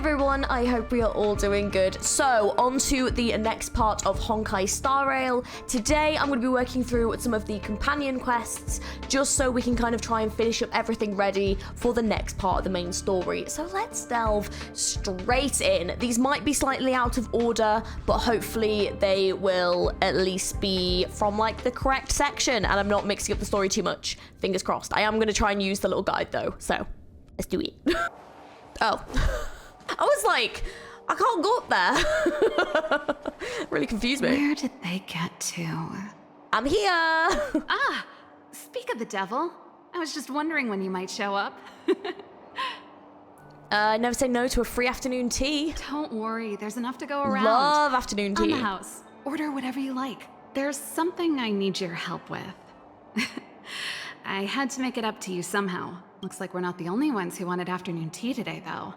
everyone, I hope we are all doing good. So, on to the next part of Honkai Star Rail. Today, I'm going to be working through some of the companion quests, just so we can kind of try and finish up everything ready for the next part of the main story. So let's delve straight in. These might be slightly out of order, but hopefully they will at least be from like the correct section, and I'm not mixing up the story too much. Fingers crossed. I am going to try and use the little guide though, so let's do it. Oh. I was like, I can't go up there. Really confused me. Where did they get to? I'm here. Ah, speak of the devil. I was just wondering when you might show up. Never say no to a free afternoon tea. Don't worry, there's enough to go around. Love afternoon tea. On the house. Order whatever you like. There's something I need your help with. I had to make it up to you somehow. Looks like we're not the only ones who wanted afternoon tea today, though.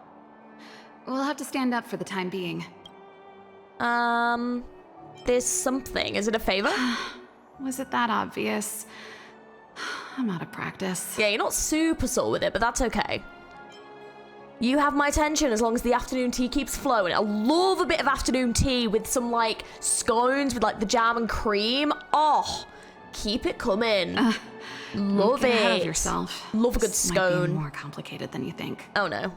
We'll have to stand up for the time being. There's something. Is it a favor? Was it that obvious? I'm out of practice. Yeah, you're not super subtle with it, but that's okay. You have my attention as long as the afternoon tea keeps flowing. I love a bit of afternoon tea with some, like, scones with, like, the jam and cream. Oh, keep it coming. Love it. Get ahead of yourself. Love a good This scone. might be more complicated than you think. Oh, no.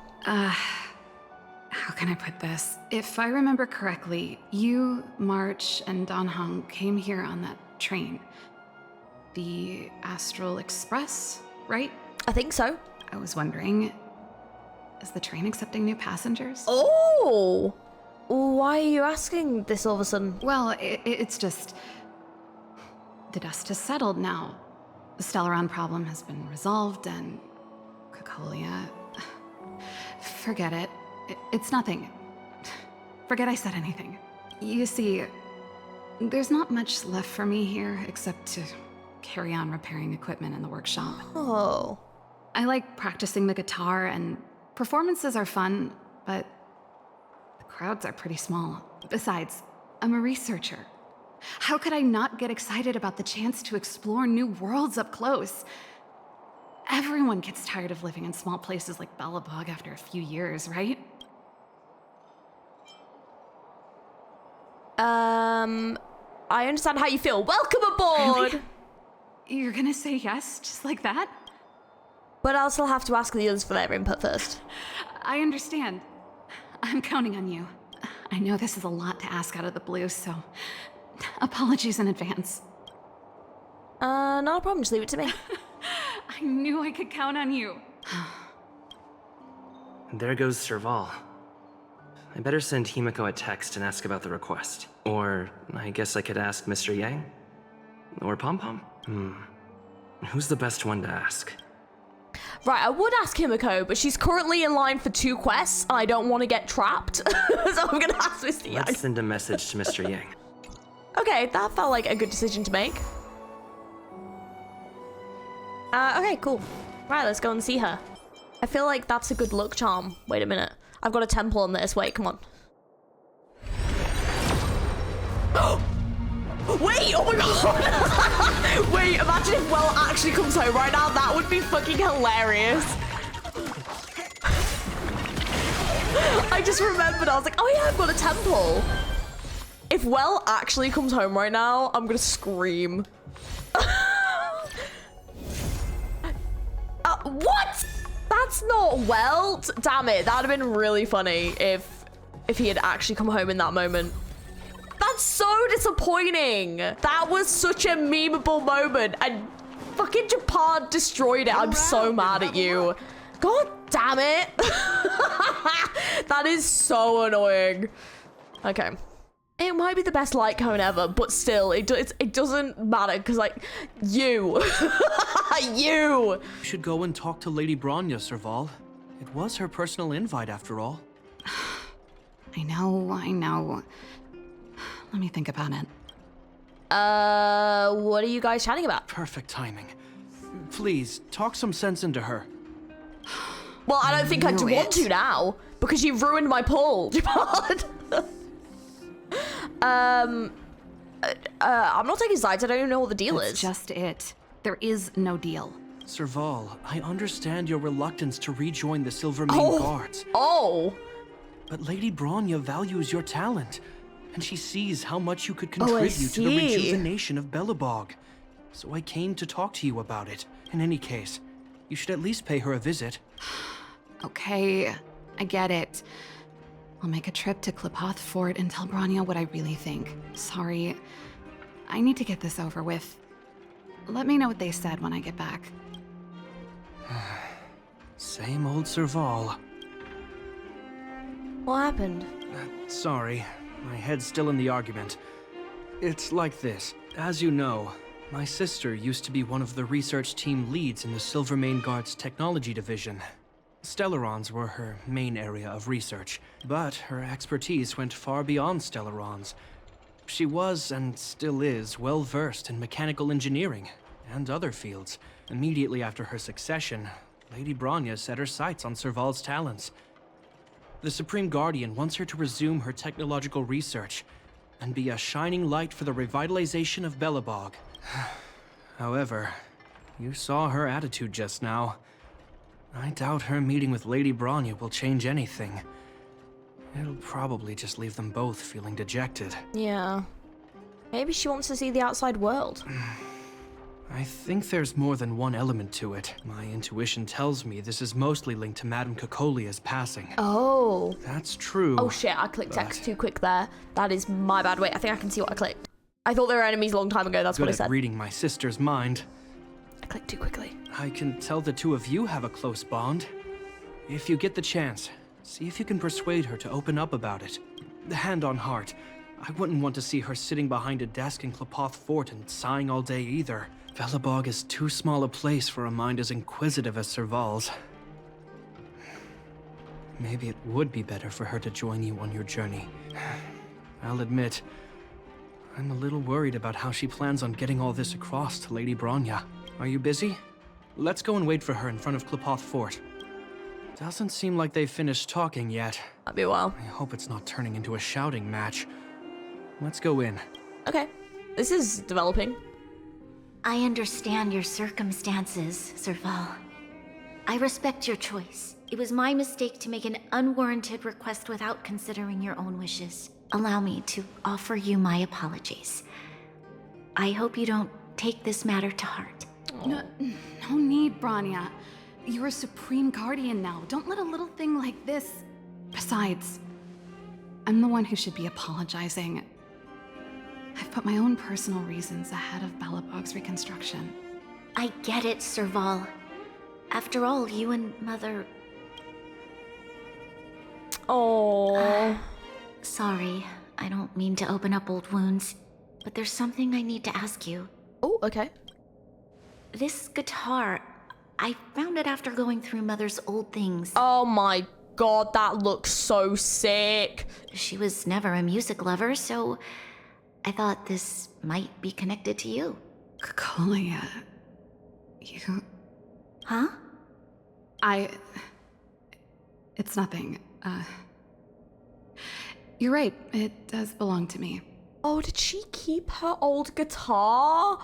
How can I put this? If I remember correctly, you, March, and Don Hong came here on that train. The Astral Express, right? I think so. I was wondering, is the train accepting new passengers? Oh! Why are you asking this all of a sudden? Well, it's just... the dust has settled now. The Stellaron problem has been resolved, and... Cocolia... Forget it. It's nothing. Forget I said anything. You see, there's not much left for me here except to carry on repairing equipment in the workshop. Oh. I like practicing the guitar, and performances are fun, but the crowds are pretty small. Besides, I'm a researcher. How could I not get excited about the chance to explore new worlds up close? Everyone gets tired of living in small places like Bellabog after a few years, right? I understand how you feel. Welcome aboard! Really? You're gonna say yes, just like that? But I'll still have to ask the others for their input first. I understand. I'm counting on you. I know this is a lot to ask out of the blue, so apologies in advance. Not a problem. Just leave it to me. I knew I could count on you. There goes Serval. I better send Himiko a text and ask about the request. Or I guess I could ask Mr. Yang? Or Pom Pom? Who's the best one to ask? Right, I would ask Himiko, but she's currently in line for 2 quests. I don't want to get trapped, so I'm gonna ask Mr. Yang. Let's send a message to Mr. Yang. Okay, that felt like a good decision to make. Okay, cool. Right, let's go and see her. I feel like that's a good luck charm. Wait a minute. I've got a temple on this. Wait, come on. Wait, oh my god! Wait, imagine if Well actually comes home right now. That would be fucking hilarious. I just remembered, I was like, oh yeah, I've got a temple. If Well actually comes home right now, I'm gonna scream. What? That's not Welt. Damn it, that'd have been really funny if he had actually come home in that moment. That's so disappointing. That was such a memeable moment, and fucking Japan destroyed it. I'm so mad at you. God damn it. That is so annoying. Okay. It might be the best light cone ever, but still, it doesn't matter, because, like, you. You should go and talk to Lady Bronya, Serval. It was her personal invite, after all. I know. Let me think about it. What are you guys chatting about? Perfect timing. Please, talk some sense into her. Well, I don't think I knew want it. to now, because you've ruined my pull, Japan. I'm not taking sides. I don't even know what the deal That's is. just it. There is no deal. Serval, I understand your reluctance to rejoin the Silver Mane Guards. Oh. But Lady Bronya values your talent, and she sees how much you could Oh, I contribute to the see. rejuvenation of Belobog. So I came to talk to you about it. In any case, you should at least pay her a visit. Okay, I get it. I'll make a trip to Klipoth Fort and tell Bronya what I really think. Sorry. I need to get this over with. Let me know what they said when I get back. Same old serval. What happened? Sorry, my head's still in the argument. It's like this. As you know, my sister used to be one of the research team leads in the Silvermane Guard's technology division. Stellarons were her main area of research, but her expertise went far beyond Stellarons. She was, and still is, well versed in mechanical engineering and other fields. Immediately after her succession, Lady Bronya set her sights on Serval's talents. The Supreme Guardian wants her to resume her technological research and be a shining light for the revitalization of Belobog. However, you saw her attitude just now. I doubt her meeting with Lady Bronya will change anything. It'll probably just leave them both feeling dejected. Yeah. Maybe she wants to see the outside world. I think there's more than one element to it. My intuition tells me this is mostly linked to Madame Cocolia's passing. Oh. That's true. Oh shit, I clicked X too quick there. That is my bad. Wait, I think I can see what I clicked. I thought they were enemies a long time ago, that's what I Good said. at reading my sister's mind. I clicked too quickly. I can tell the two of you have a close bond. If you get the chance, see if you can persuade her to open up about it. Hand on heart, I wouldn't want to see her sitting behind a desk in Klipoth Fort and sighing all day either. Belobog is too small a place for a mind as inquisitive as Serval's. Maybe it would be better for her to join you on your journey. I'll admit, I'm a little worried about how she plans on getting all this across to Lady Bronya. Are you busy? Let's go and wait for her in front of Klipoth Fort. Doesn't seem like they've finished talking yet. Might be a while. I hope it's not turning into a shouting match. Let's go in. Okay. This is developing. I understand your circumstances, Serval. I respect your choice. It was my mistake to make an unwarranted request without considering your own wishes. Allow me to offer you my apologies. I hope you don't take this matter to heart. No need, Bronya. You're a Supreme Guardian now. Don't let a little thing like this... Besides, I'm the one who should be apologizing. I've put my own personal reasons ahead of Belobog's reconstruction. I get it, Serval. After all, you and Mother... Oh. Sorry, I don't mean to open up old wounds, but there's something I need to ask you. Oh, okay. This guitar, I found it after going through Mother's old things. Oh my god, that looks so sick. She was never a music lover, so I thought this might be connected to you. Cocolia... You... Huh? It's nothing. You're right, it does belong to me. Oh, did she keep her old guitar?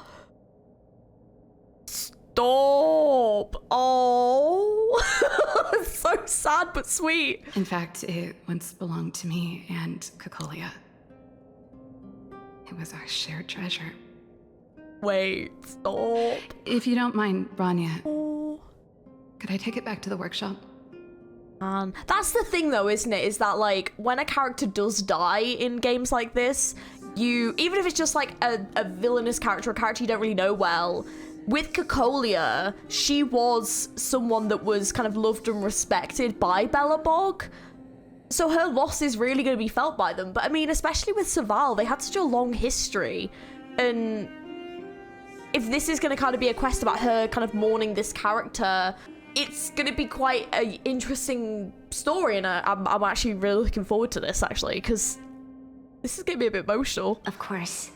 Stop. Oh. So sad but sweet. In fact, it once belonged to me and Cocolia. It was our shared treasure. Wait, stop. If you don't mind, Bronya, Oh. could I take it back to the workshop? Man. That's the thing though, isn't it? Is that like when a character does die in games like this, you, even if it's just like a villainous character, a character you don't really know well, with Cocolia, she was someone that was kind of loved and respected by Belobog. So her loss is really going to be felt by them. But I mean, especially with Serval, they had such a long history. And if this is going to kind of be a quest about her kind of mourning this character, it's going to be quite an interesting story. And I'm actually really looking forward to this, actually, because this is going to be a bit emotional. Of course.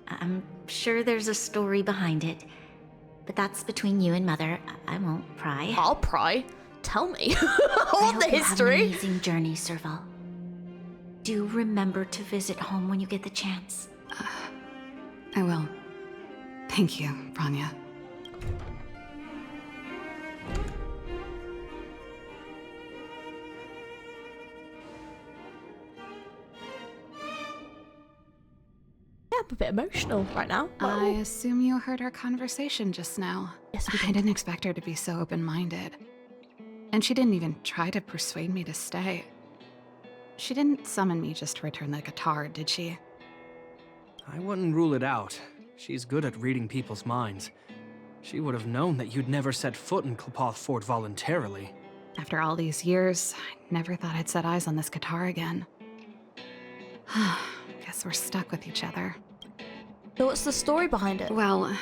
I'm sure there's a story behind it. But that's between you and Mother. I won't pry. I'll pry. Tell me. I I want the hope you have an history. amazing journey, Serval. Do remember to visit home when you get the chance. I will. Thank you, Bronya. a bit emotional right now. I assume you heard our conversation just now. Yes, we I didn't expect her to be so open-minded. And she didn't even try to persuade me to stay. She didn't summon me just to return the guitar, did she? I wouldn't rule it out. She's good at reading people's minds. She would have known that you'd never set foot in Klapoth Fort voluntarily. After all these years, I never thought I'd set eyes on this guitar again. Guess we're stuck with each other. So what's the story behind it? Well,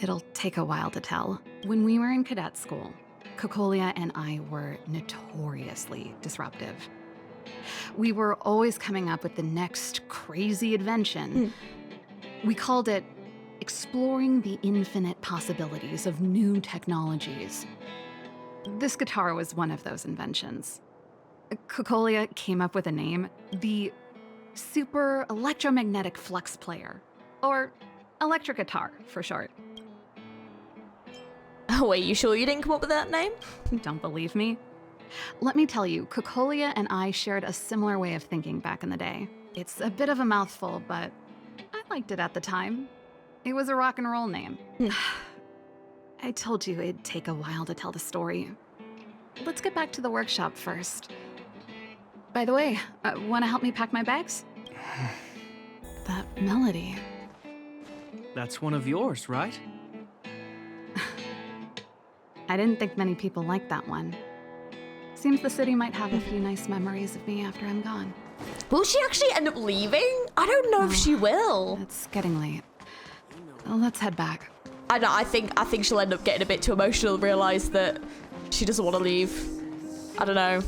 it'll take a while to tell. When we were in cadet school, Cocolia and I were notoriously disruptive. We were always coming up with the next crazy invention. We called it exploring the infinite possibilities of new technologies. This guitar was one of those inventions. Cocolia came up with a name, the Super Electromagnetic Flux Player, or electric guitar for short. Oh, wait, you sure you didn't come up with that name? Don't believe me? Let me tell you, Cocolia and I shared a similar way of thinking back in the day. It's a bit of a mouthful, but I liked it at the time. It was a rock and roll name. I told you it'd take a while to tell the story. Let's get back to the workshop first. By the way, want to help me pack my bags? That melody. That's one of yours, right? I didn't think many people liked that one. Seems the city might have a few nice memories of me after I'm gone. Will she actually end up leaving? I don't know if she will. It's getting late. Let's head back. I know, I think she'll end up getting a bit too emotional and realize that she doesn't want to leave. I don't know.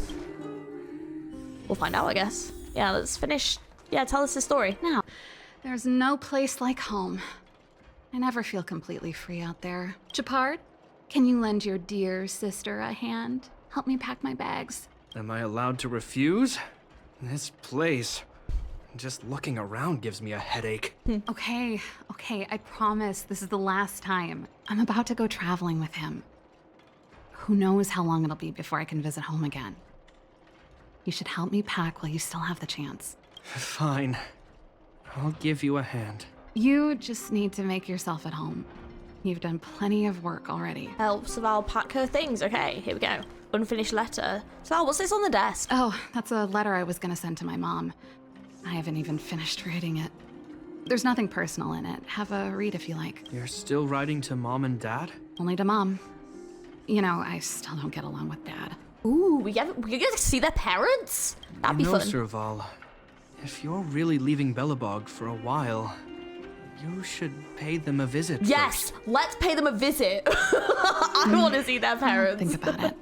We'll find out, I guess. Yeah, let's finish. Yeah, tell us the story. Now, there's no place like home. I never feel completely free out there. Chapard, can you lend your dear sister a hand? Help me pack my bags. Am I allowed to refuse? This place, just looking around gives me a headache. Okay, I promise this is the last time. I'm about to go traveling with him. Who knows how long it'll be before I can visit home again. You should help me pack while you still have the chance. Fine. I'll give you a hand. You just need to make yourself at home. You've done plenty of work already. Help Serval pack her things. Okay, here we go. Unfinished letter. Serval, what's this on the desk? Oh, that's a letter I was gonna send to my mom. I haven't even finished reading it. There's nothing personal in it. Have a read if you like. You're still writing to Mom and Dad? Only to Mom. You know, I still don't get along with Dad. Ooh, we get to see their parents? That'd be fun. Serval, if you're really leaving Belobog for a while, you should pay them a visit Yes, first. let's pay them a visit. I want to see their parents. Think about it.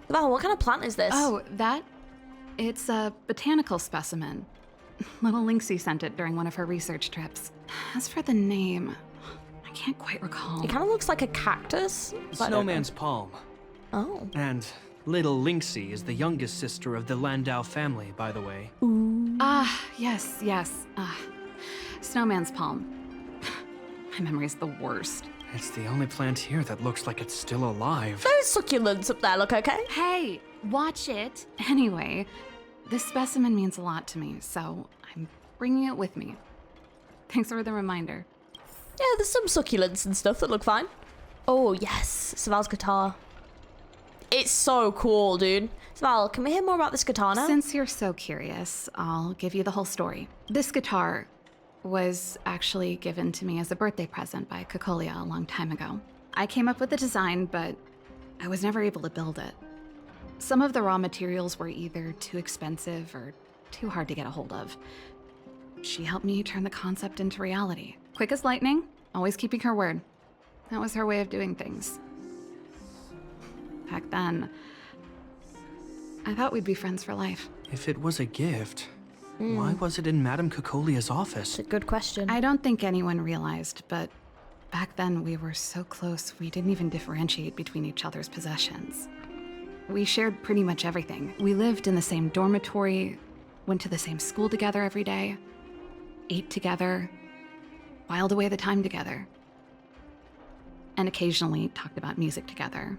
Wow, what kind of plant is this? Oh, it's a botanical specimen. Little Lynxie sent it during one of her research trips. As for the name, I can't quite recall. It kind of looks like a cactus. but I don't know. Snowman's palm. Oh. And little Lynxie is the youngest sister of the Landau family, by the way. Yes. Snowman's palm. My memory's the worst. It's the only plant here that looks like it's still alive. Those succulents up there look okay. Hey, watch it. Anyway, this specimen means a lot to me, so I'm bringing it with me. Thanks for the reminder. Yeah, there's some succulents and stuff that look fine. Oh, yes. Serval's guitar. It's so cool, dude. Serval, can we hear more about this guitar now? Since you're so curious, I'll give you the whole story. This guitar was actually given to me as a birthday present by Cocolia a long time ago. I came up with the design, but I was never able to build it. Some of the raw materials were either too expensive or too hard to get a hold of. She helped me turn the concept into reality. Quick as lightning, always keeping her word. That was her way of doing things. Back then, I thought we'd be friends for life. If it was a gift, why was it in Madame Cocolia's office? It's a good question. I don't think anyone realized, but back then we were so close we didn't even differentiate between each other's possessions. We shared pretty much everything. We lived in the same dormitory, went to the same school together every day, ate together, whiled away the time together, and occasionally talked about music together,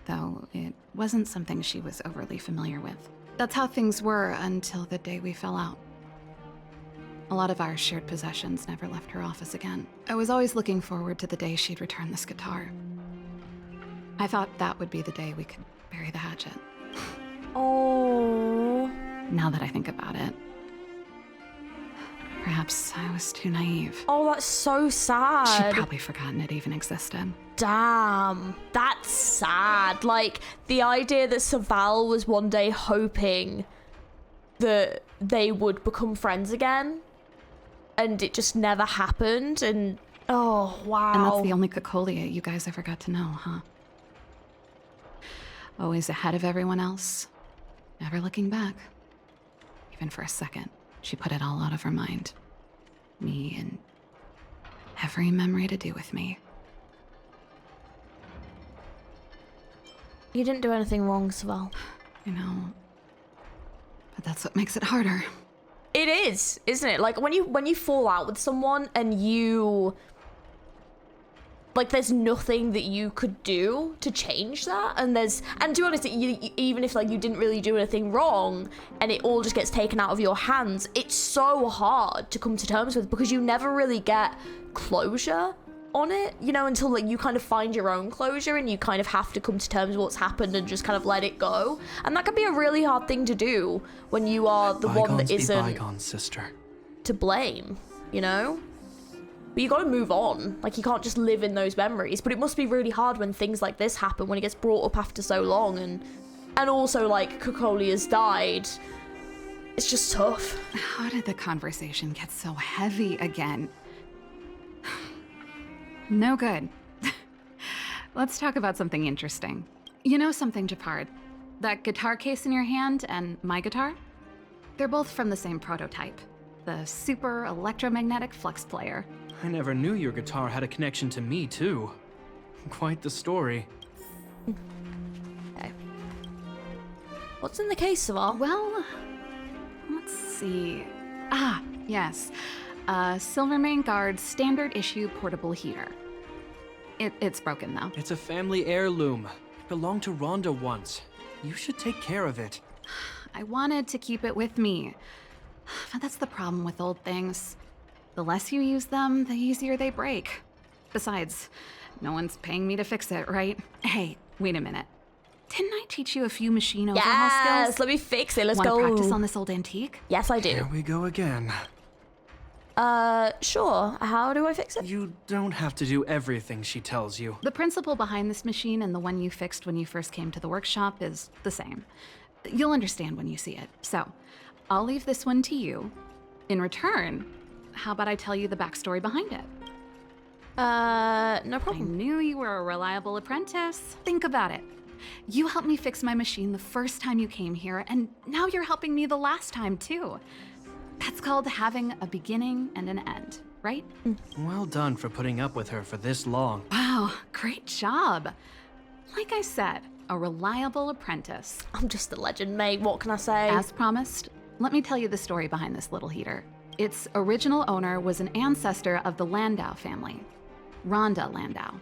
though it wasn't something she was overly familiar with. That's how things were until the day we fell out. A lot of our shared possessions never left her office again. I was always looking forward to the day she'd return this guitar. I thought that would be the day we could bury the hatchet. Oh. Now that I think about it, perhaps I was too naive. Oh, that's so sad. She'd probably forgotten it even existed. Damn, that's sad. Like, the idea that Serval was one day hoping that they would become friends again, and it just never happened, and oh, wow. And that's the only Cocolia you guys ever got to know, huh? Always ahead of everyone else, never looking back. Even for a second, she put it all out of her mind. Me and every memory to do with me. You didn't do anything wrong, Serval. You know, but that's what makes it harder. It is, isn't it? Like, when you fall out with someone and you... Like, there's nothing that you could do to change that, and to be honest, even if, like, you didn't really do anything wrong, and it all just gets taken out of your hands, it's so hard to come to terms with, because you never really get closure on it, you know, until, like, you kind of find your own closure, and you kind of have to come to terms with what's happened and just kind of let it go, and that can be a really hard thing to do when you are the one that isn't bygones, sister. to blame, you know? But you gotta move on. Like, you can't just live in those memories. But it must be really hard when things like this happen, when it gets brought up after so long, and also, like, Cocolia's died. It's just tough. How did the conversation get so heavy again? No good. Let's talk about something interesting. You know something, Japard? That guitar case in your hand and my guitar? They're both from the same prototype. The Super Electromagnetic Flux Player. I never knew your guitar had a connection to me, too. Quite the story. Okay. What's in the case, Serval? Well, let's see. Ah, yes. Silvermane Guard's standard issue portable heater. It's broken, though. It's a family heirloom. It belonged to Rhonda once. You should take care of it. I wanted to keep it with me. But that's the problem with old things. The less you use them, the easier they break. Besides, no one's paying me to fix it, right? Hey, wait a minute. Didn't I teach you a few machine overhaul Yes, skills? let me fix it. Let's Wanna go. practice on this old antique? Yes, I Here do. we go again. Sure. How do I fix it? You don't have to do everything she tells you. The principle behind this machine and the one you fixed when you first came to the workshop is the same. You'll understand when you see it. So, I'll leave this one to you. In return, how about I tell you the backstory behind it? No I problem. knew you were a reliable apprentice. Think about it. You helped me fix my machine the first time you came here, and now you're helping me the last time, too. That's called having a beginning and an end, right? Well done for putting up with her for this long. Wow, great job. Like I said, a reliable apprentice. I'm just a legend, mate. What can I say? As promised, let me tell you the story behind this little heater. Its original owner was an ancestor of the Landau family, Rhonda Landau.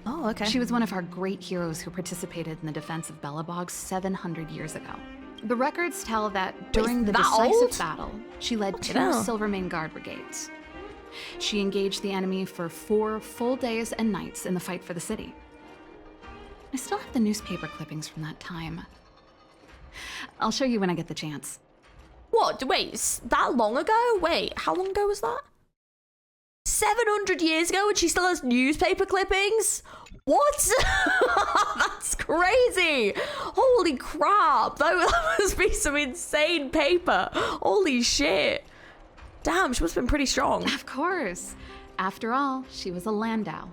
Oh, okay. She was one of our great heroes who participated in the defense of Belobog 700 years ago. The records tell that during the that decisive old? battle, she led 2 hell. Silvermane Guard brigades. She engaged the enemy for 4 full days and nights in the fight for the city. I still have the newspaper clippings from that time. I'll show you when I get the chance. What? Wait, that long ago? Wait, how long ago was that? 700 years ago, and she still has newspaper clippings? What? That's crazy. Holy crap. That must be some insane paper. Holy shit. Damn, she must have been pretty strong. Of course. After all, she was a Landau.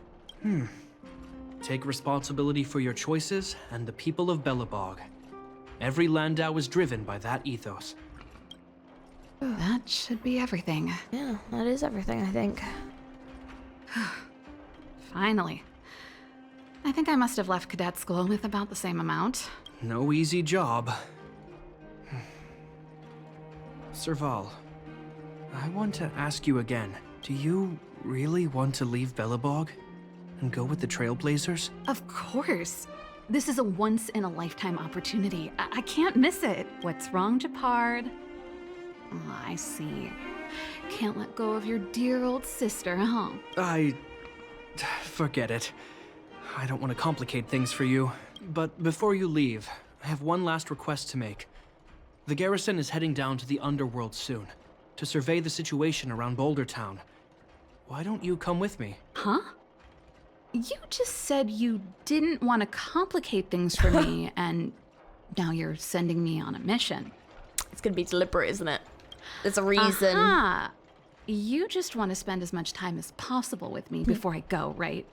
Take responsibility for your choices and the people of Belobog. Every Landau was driven by that ethos. That should be everything. Yeah, that is everything, I think. Finally. I think I must have left cadet school with about the same amount. No easy job. Serval, I want to ask you again. Do you really want to leave Belobog and go with the Trailblazers? Of course. This is a once-in-a-lifetime opportunity. I can't miss it. What's wrong, Gepard? Oh, I see. Can't let go of your dear old sister, huh? Forget it. I don't want to complicate things for you. But before you leave, I have one last request to make. The garrison is heading down to the underworld soon, to survey the situation around Boulder Town. Why don't you come with me? Huh? You just said you didn't want to complicate things for me, and now you're sending me on a mission. It's gonna be deliberate, isn't it? There's a reason. Aha! You just want to spend as much time as possible with me before I go, right?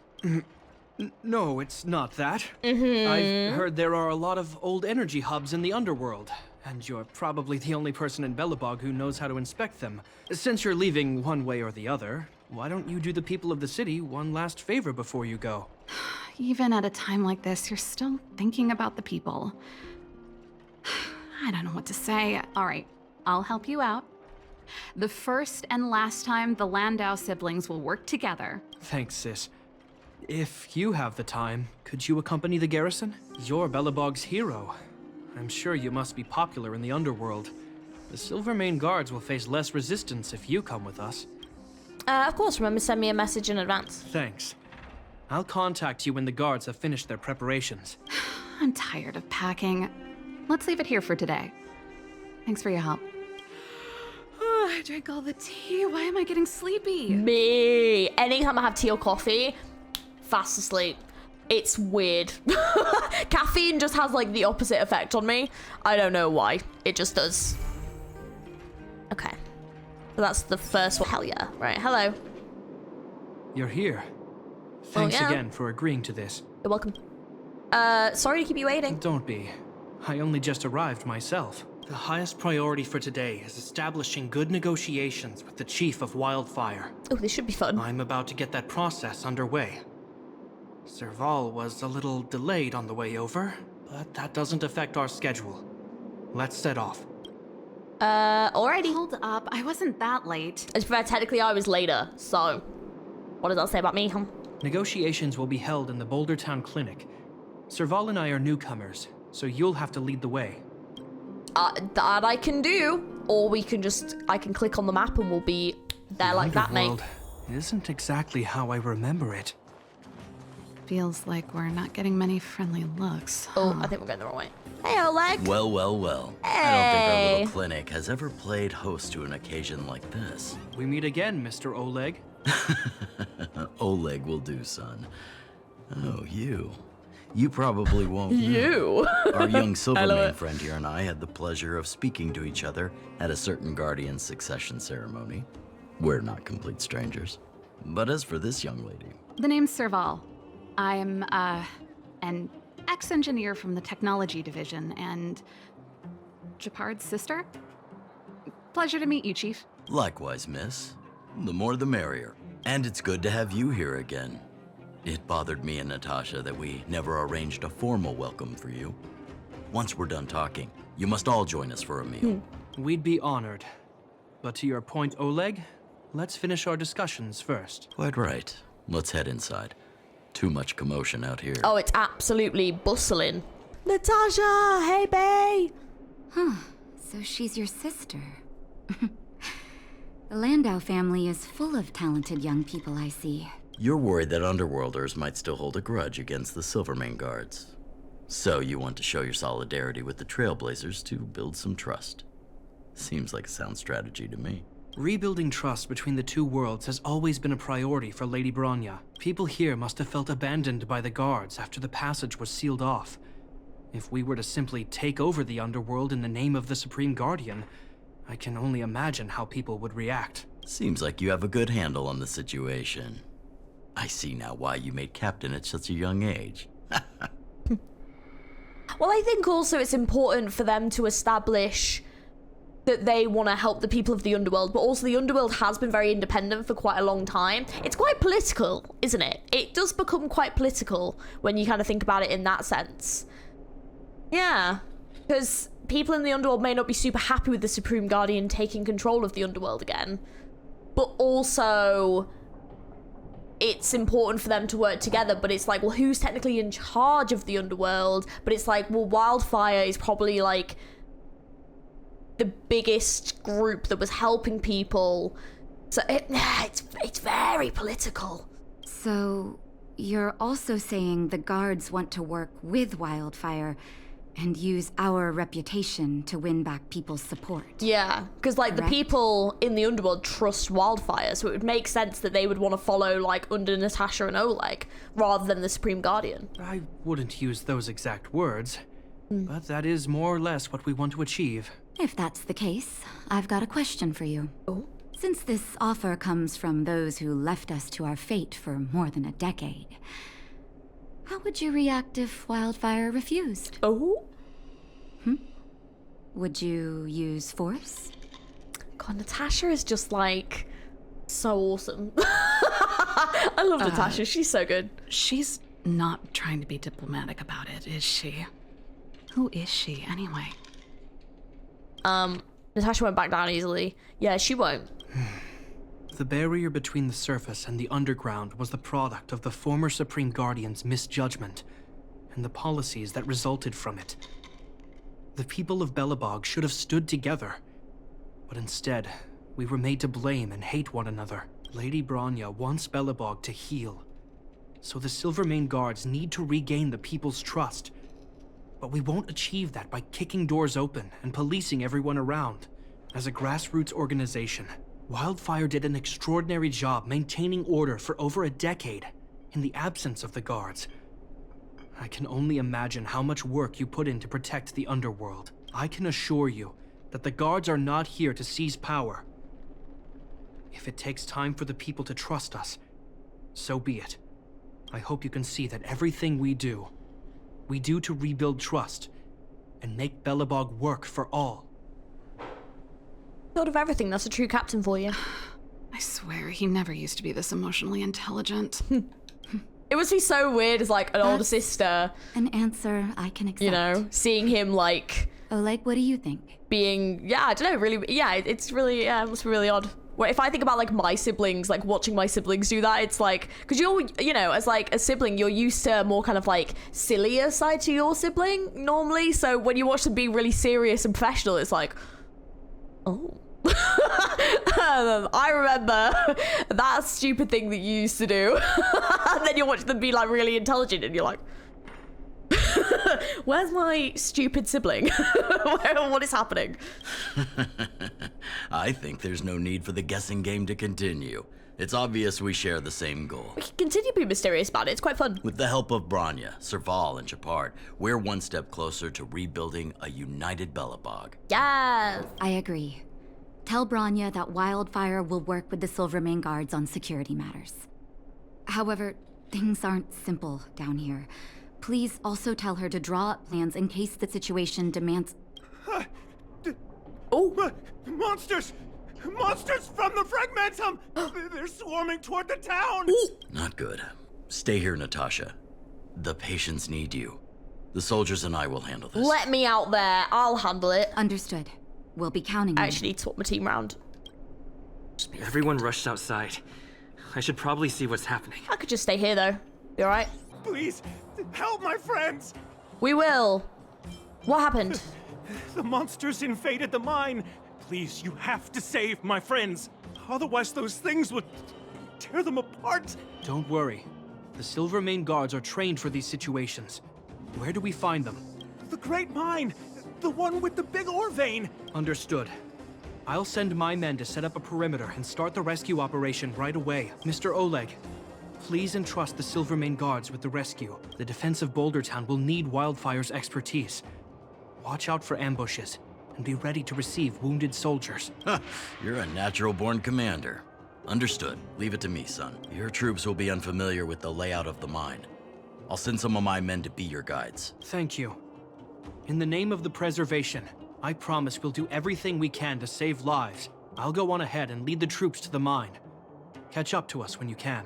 No, it's not that. I've heard there are a lot of old energy hubs in the underworld, and you're probably the only person in Belobog who knows how to inspect them. Since you're leaving one way or the other, why don't you do the people of the city one last favor before you go? Even at a time like this, you're still thinking about the people. I don't know what to say. All right, I'll help you out. The first and last time the Landau siblings will work together. Thanks, sis. If you have the time, could you accompany the garrison? You're Belobog's hero. I'm sure you must be popular in the underworld. The Silvermane guards will face less resistance if you come with us. Of course, remember to send me a message in advance. Thanks. I'll contact you when the guards have finished their preparations. I'm tired of packing. Let's leave it here for today. Thanks for your help. I drank all the tea. Why am I getting sleepy? Me. Anytime I have tea or coffee, fast asleep. It's weird. Caffeine just has like the opposite effect on me. I don't know why. It just does. Okay. So that's the first one. Hell yeah. Right. Hello. You're here. Thanks yeah. again for agreeing to this. You're welcome. Sorry to keep you waiting. Don't be. I only just arrived myself. The highest priority for today is establishing good negotiations with the Chief of Wildfire. Oh, this should be fun. I'm about to get that process underway. Serval was a little delayed on the way over, but that doesn't affect our schedule. Let's set off. Alrighty. Hold up. I wasn't that late. As fair, technically I was later, so what does that say about me, huh? Negotiations will be held in the Boulder Town Clinic. Serval and I are newcomers, so you'll have to lead the way. That I can do, or we can I can click on the map and we'll be there like that, mate. Underworld isn't exactly how I remember it. Feels like we're not getting many friendly looks. Oh, I think we're going the wrong way. Hey, Oleg. Well, well, well. I don't think our little clinic has ever played host to an occasion like this. We meet again, Mr. Oleg. Oleg will do, son. Oh, you. You probably won't know. You. Our young Silvermane friend here and I had the pleasure of speaking to each other at a certain Guardian succession ceremony. We're not complete strangers. But as for this young lady... The name's Serval. I'm, an ex-engineer from the technology division, and Gepard's sister? Pleasure to meet you, Chief. Likewise, miss. The more the merrier. And it's good to have you here again. It bothered me and Natasha that we never arranged a formal welcome for you. Once we're done talking, you must all join us for a meal. We'd be honored. But to your point, Oleg, let's finish our discussions first. Quite right. Let's head inside. Too much commotion out here. Oh, it's absolutely bustling. Natasha, hey, bae. Huh, so she's your sister. The Landau family is full of talented young people, I see. You're worried that Underworlders might still hold a grudge against the Silvermane guards. So you want to show your solidarity with the Trailblazers to build some trust. Seems like a sound strategy to me. Rebuilding trust between the two worlds has always been a priority for Lady Bronya. People here must have felt abandoned by the guards after the passage was sealed off. If we were to simply take over the Underworld in the name of the Supreme Guardian, I can only imagine how people would react. Seems like you have a good handle on the situation. I see now why you made captain at such a young age. Well, I think also it's important for them to establish that they want to help the people of the Underworld, but also the Underworld has been very independent for quite a long time. It's quite political, isn't it? It does become quite political when you kind of think about it in that sense. Yeah, because people in the Underworld may not be super happy with the Supreme Guardian taking control of the Underworld again, but also it's important for them to work together, but it's like, well, who's technically in charge of the underworld? But it's like, well, Wildfire is probably like the biggest group that was helping people. So it's very political. So, you're also saying the guards want to work with Wildfire and use our reputation to win back people's support. Yeah, because like the Correct. people in the underworld trust Wildfire, so it would make sense that they would want to follow like under Natasha and Oleg rather than the Supreme Guardian. I wouldn't use those exact words, but that is more or less what we want to achieve. If that's the case, I've got a question for you. Oh. Since this offer comes from those who left us to our fate for more than a decade, how would you react if Wildfire refused? Oh. Would you use force? God, Natasha is just like so awesome. I love Natasha. She's so good. She's not trying to be diplomatic about it, is she? Who is she, anyway? Natasha went back down easily. Yeah, she won't. The barrier between the surface and the underground was the product of the former Supreme Guardian's misjudgment and the policies that resulted from it. The people of Belobog should have stood together, but instead, we were made to blame and hate one another. Lady Bronya wants Belobog to heal, so the Silvermane Guards need to regain the people's trust. But we won't achieve that by kicking doors open and policing everyone around. As a grassroots organization, Wildfire did an extraordinary job maintaining order for over a decade in the absence of the guards. I can only imagine how much work you put in to protect the underworld. I can assure you that the guards are not here to seize power. If it takes time for the people to trust us, so be it. I hope you can see that everything we do to rebuild trust and make Belobog work for all. Thought of everything. That's a true captain for you. I swear, he never used to be this emotionally intelligent. It must be so weird as like an older sister, An answer I can accept. you know, seeing him like Oleg, what do you think? being, yeah, I don't know, really, yeah, it's really, yeah, it must be really odd. Where if I think about like my siblings, like watching my siblings do that, it's like, because you know, as like a sibling, you're used to a more kind of like sillier side to your sibling normally. So when you watch them be really serious and professional, it's like, oh. I remember that stupid thing that you used to do. And then you watch them be like really intelligent and you're like, where's my stupid sibling? What is happening? I think there's no need for the guessing game to continue. It's obvious we share the same goal. We can continue being mysterious about it. It's quite fun. With the help of Bronya, Serval, and Shepard, we're one step closer to rebuilding a united Belobog. Yes. I agree. Tell Bronya that Wildfire will work with the Silvermane Guards on security matters. However, things aren't simple down here. Please also tell her to draw up plans in case the situation demands... Oh. Monsters! Monsters from the Fragmentum! They're swarming toward the town! Not good. Stay here, Natasha. The patients need you. The soldiers and I will handle this. Let me out there. I'll handle it. Understood. We'll be counting on I you. actually need to swap my team round. Everyone rushed outside. I should probably see what's happening. I could just stay here though. Be alright? Please, help my friends! We will. What happened? The monsters invaded the mine. Please, you have to save my friends. Otherwise, those things would tear them apart. Don't worry. The Silvermane Guards are trained for these situations. Where do we find them? The Great Mine! The one with the big ore vein! Understood. I'll send my men to set up a perimeter and start the rescue operation right away. Mr. Oleg, please entrust the Silvermane Guards with the rescue. The defense of Boulder Town will need Wildfire's expertise. Watch out for ambushes and be ready to receive wounded soldiers. You're a natural-born commander. Understood. Leave it to me, son. Your troops will be unfamiliar with the layout of the mine. I'll send some of my men to be your guides. Thank you. In the name of the preservation, I promise we'll do everything we can to save lives. I'll go on ahead and lead the troops to the mine. Catch up to us when you can.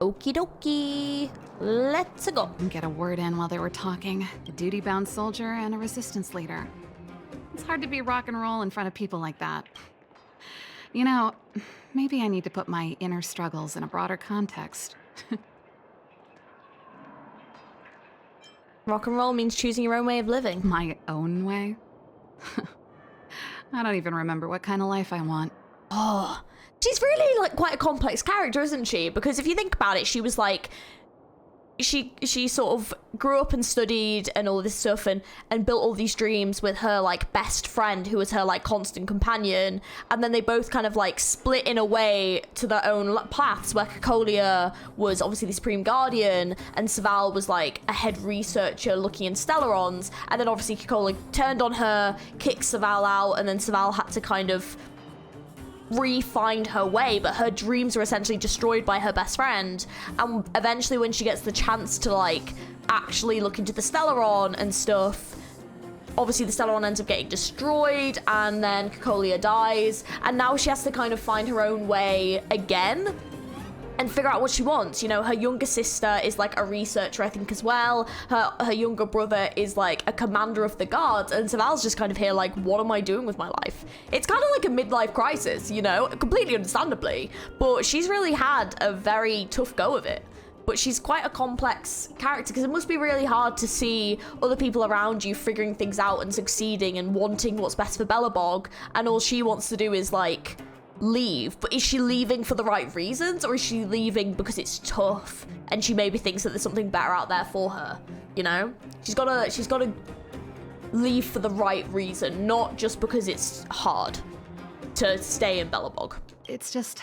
Okie dokie. Let's go. Get a word in while they were talking. A duty-bound soldier and a resistance leader. It's hard to be rock and roll in front of people like that. You know, maybe I need to put my inner struggles in a broader context. Rock and roll means choosing your own way of living. My own way? I don't even remember what kind of life I want. Oh, she's really like quite a complex character, isn't she? Because if you think about it, she was like, she sort of grew up and studied and all this stuff and built all these dreams with her like best friend who was her like constant companion, and then they both kind of like split in a way to their own paths, where Cacolia was obviously the Supreme Guardian and Serval was like a head researcher looking in Stellarons, and then obviously Cacolia turned on her, kicked Serval out, and then Serval had to kind of re-find her way, but her dreams were essentially destroyed by her best friend. And eventually when she gets the chance to like actually look into the Stellaron and stuff, obviously the Stellaron ends up getting destroyed, and then Cacolia dies, and now she has to kind of find her own way again and figure out what she wants. You know, her younger sister is like a researcher, I think, as well. Her younger brother is like a commander of the guards, and Serval's just kind of here like, what am I doing with my life? It's kind of like a midlife crisis, you know, completely understandably, but she's really had a very tough go of it. But she's quite a complex character, because it must be really hard to see other people around you figuring things out and succeeding and wanting what's best for Belobog, and all she wants to do is like leave. But is she leaving for the right reasons, or is she leaving because it's tough and she maybe thinks that there's something better out there for her? You know, she's gotta leave for the right reason, not just because it's hard to stay in Belobog. It's just,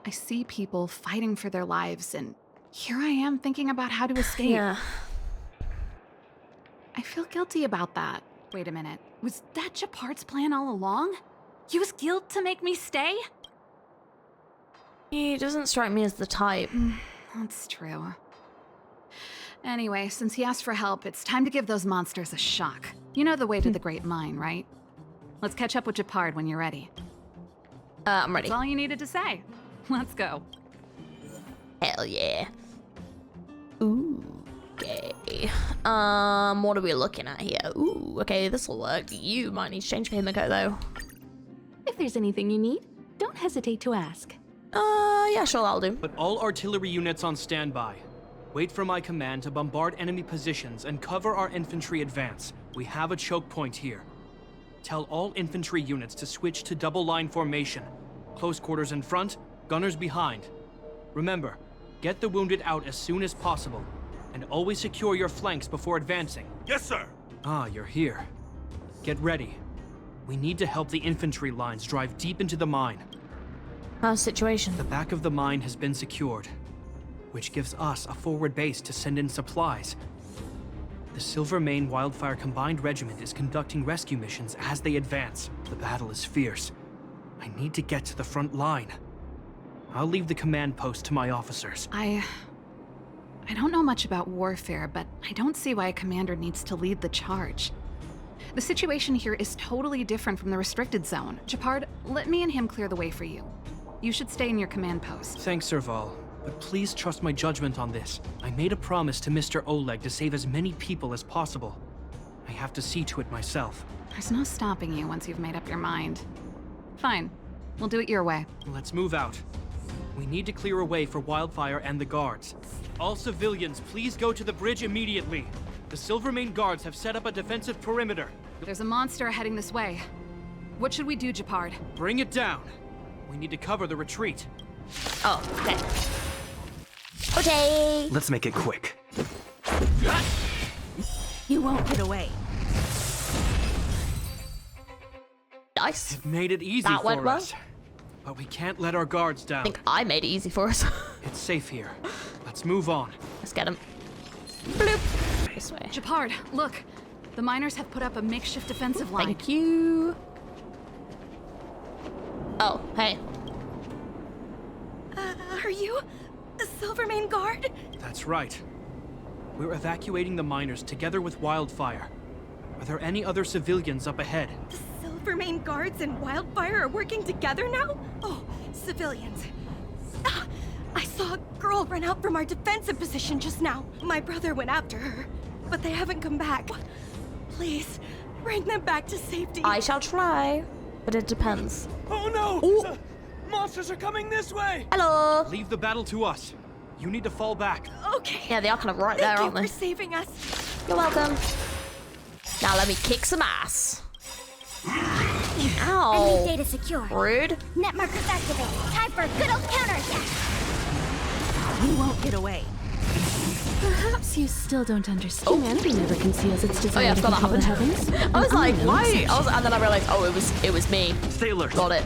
I see people fighting for their lives, and here I am thinking about how to escape. Yeah. I feel guilty about that. Wait a minute, was that Japard's plan all along? Use guilt to make me stay? He doesn't strike me as the type. That's true. Anyway, since he asked for help, it's time to give those monsters a shock. You know the way to the Great Mine, right? Let's catch up with Japard when you're ready. I'm ready. That's all you needed to say. Let's go. Hell yeah. Ooh. Okay. What are we looking at here? Ooh, okay, this'll work. You might need to change for Himiko, though. If there's anything you need, don't hesitate to ask. Yeah, sure, that'll do. But all artillery units on standby. Wait for my command to bombard enemy positions and cover our infantry advance. We have a choke point here. Tell all infantry units to switch to double line formation. Close quarters in front, gunners behind. Remember, get the wounded out as soon as possible, and always secure your flanks before advancing. Yes, sir. Ah, you're here. Get ready. We need to help the infantry lines drive deep into the mine. How's the situation? The back of the mine has been secured, which gives us a forward base to send in supplies. The Silvermane Wildfire Combined Regiment is conducting rescue missions as they advance. The battle is fierce. I need to get to the front line. I'll leave the command post to my officers. I don't know much about warfare, but I don't see why a commander needs to lead the charge. The situation here is totally different from the restricted zone. Japard, let me and him clear the way for you. You should stay in your command post. Thanks, Serval, but please trust my judgment on this. I made a promise to Mr. Oleg to save as many people as possible. I have to see to it myself. There's no stopping you once you've made up your mind. Fine. We'll do it your way. Let's move out. We need to clear a way for Wildfire and the guards. All civilians, please go to the bridge immediately. The Silvermane guards have set up a defensive perimeter. There's a monster heading this way. What should we do, Japard? Bring it down. We need to cover the retreat. Oh, okay. Okay. Let's make it quick. You won't get away. Nice. It made it easy That went for well. us. But we can't let our guards I down. think I made it easy for us. It's safe here. Let's move on. Let's get him. Bloop. This way. Japard, look. The miners have put up a makeshift defensive line. Thank you. Oh, hey. Are you the Silvermane Guard? That's right. We're evacuating the miners together with Wildfire. Are there any other civilians up ahead? The Silvermane Guards and Wildfire are working together now? Oh, civilians. Ah, I saw a girl run out from our defensive position just now. My brother went after her, but they haven't come back. Please, bring them back to safety. I shall try. but it depends. Oh no! Ooh. Monsters are coming this way! Hello. Leave the battle to us. You need to fall back. Okay. Yeah, they are kind of right there, aren't Thank they? you for saving us. You're welcome. Now let me kick some ass. Ow. Enemy data secure. Rude. Net markers activated. Time for a good old counterattack. You won't get away. Perhaps you still don't understand. Humanity never conceals its Oh desire yeah, I to forgot control that the happened. heavens. I was An like, unknown why? obsession. And then I realized, oh, it was me. Stay alert. Got it.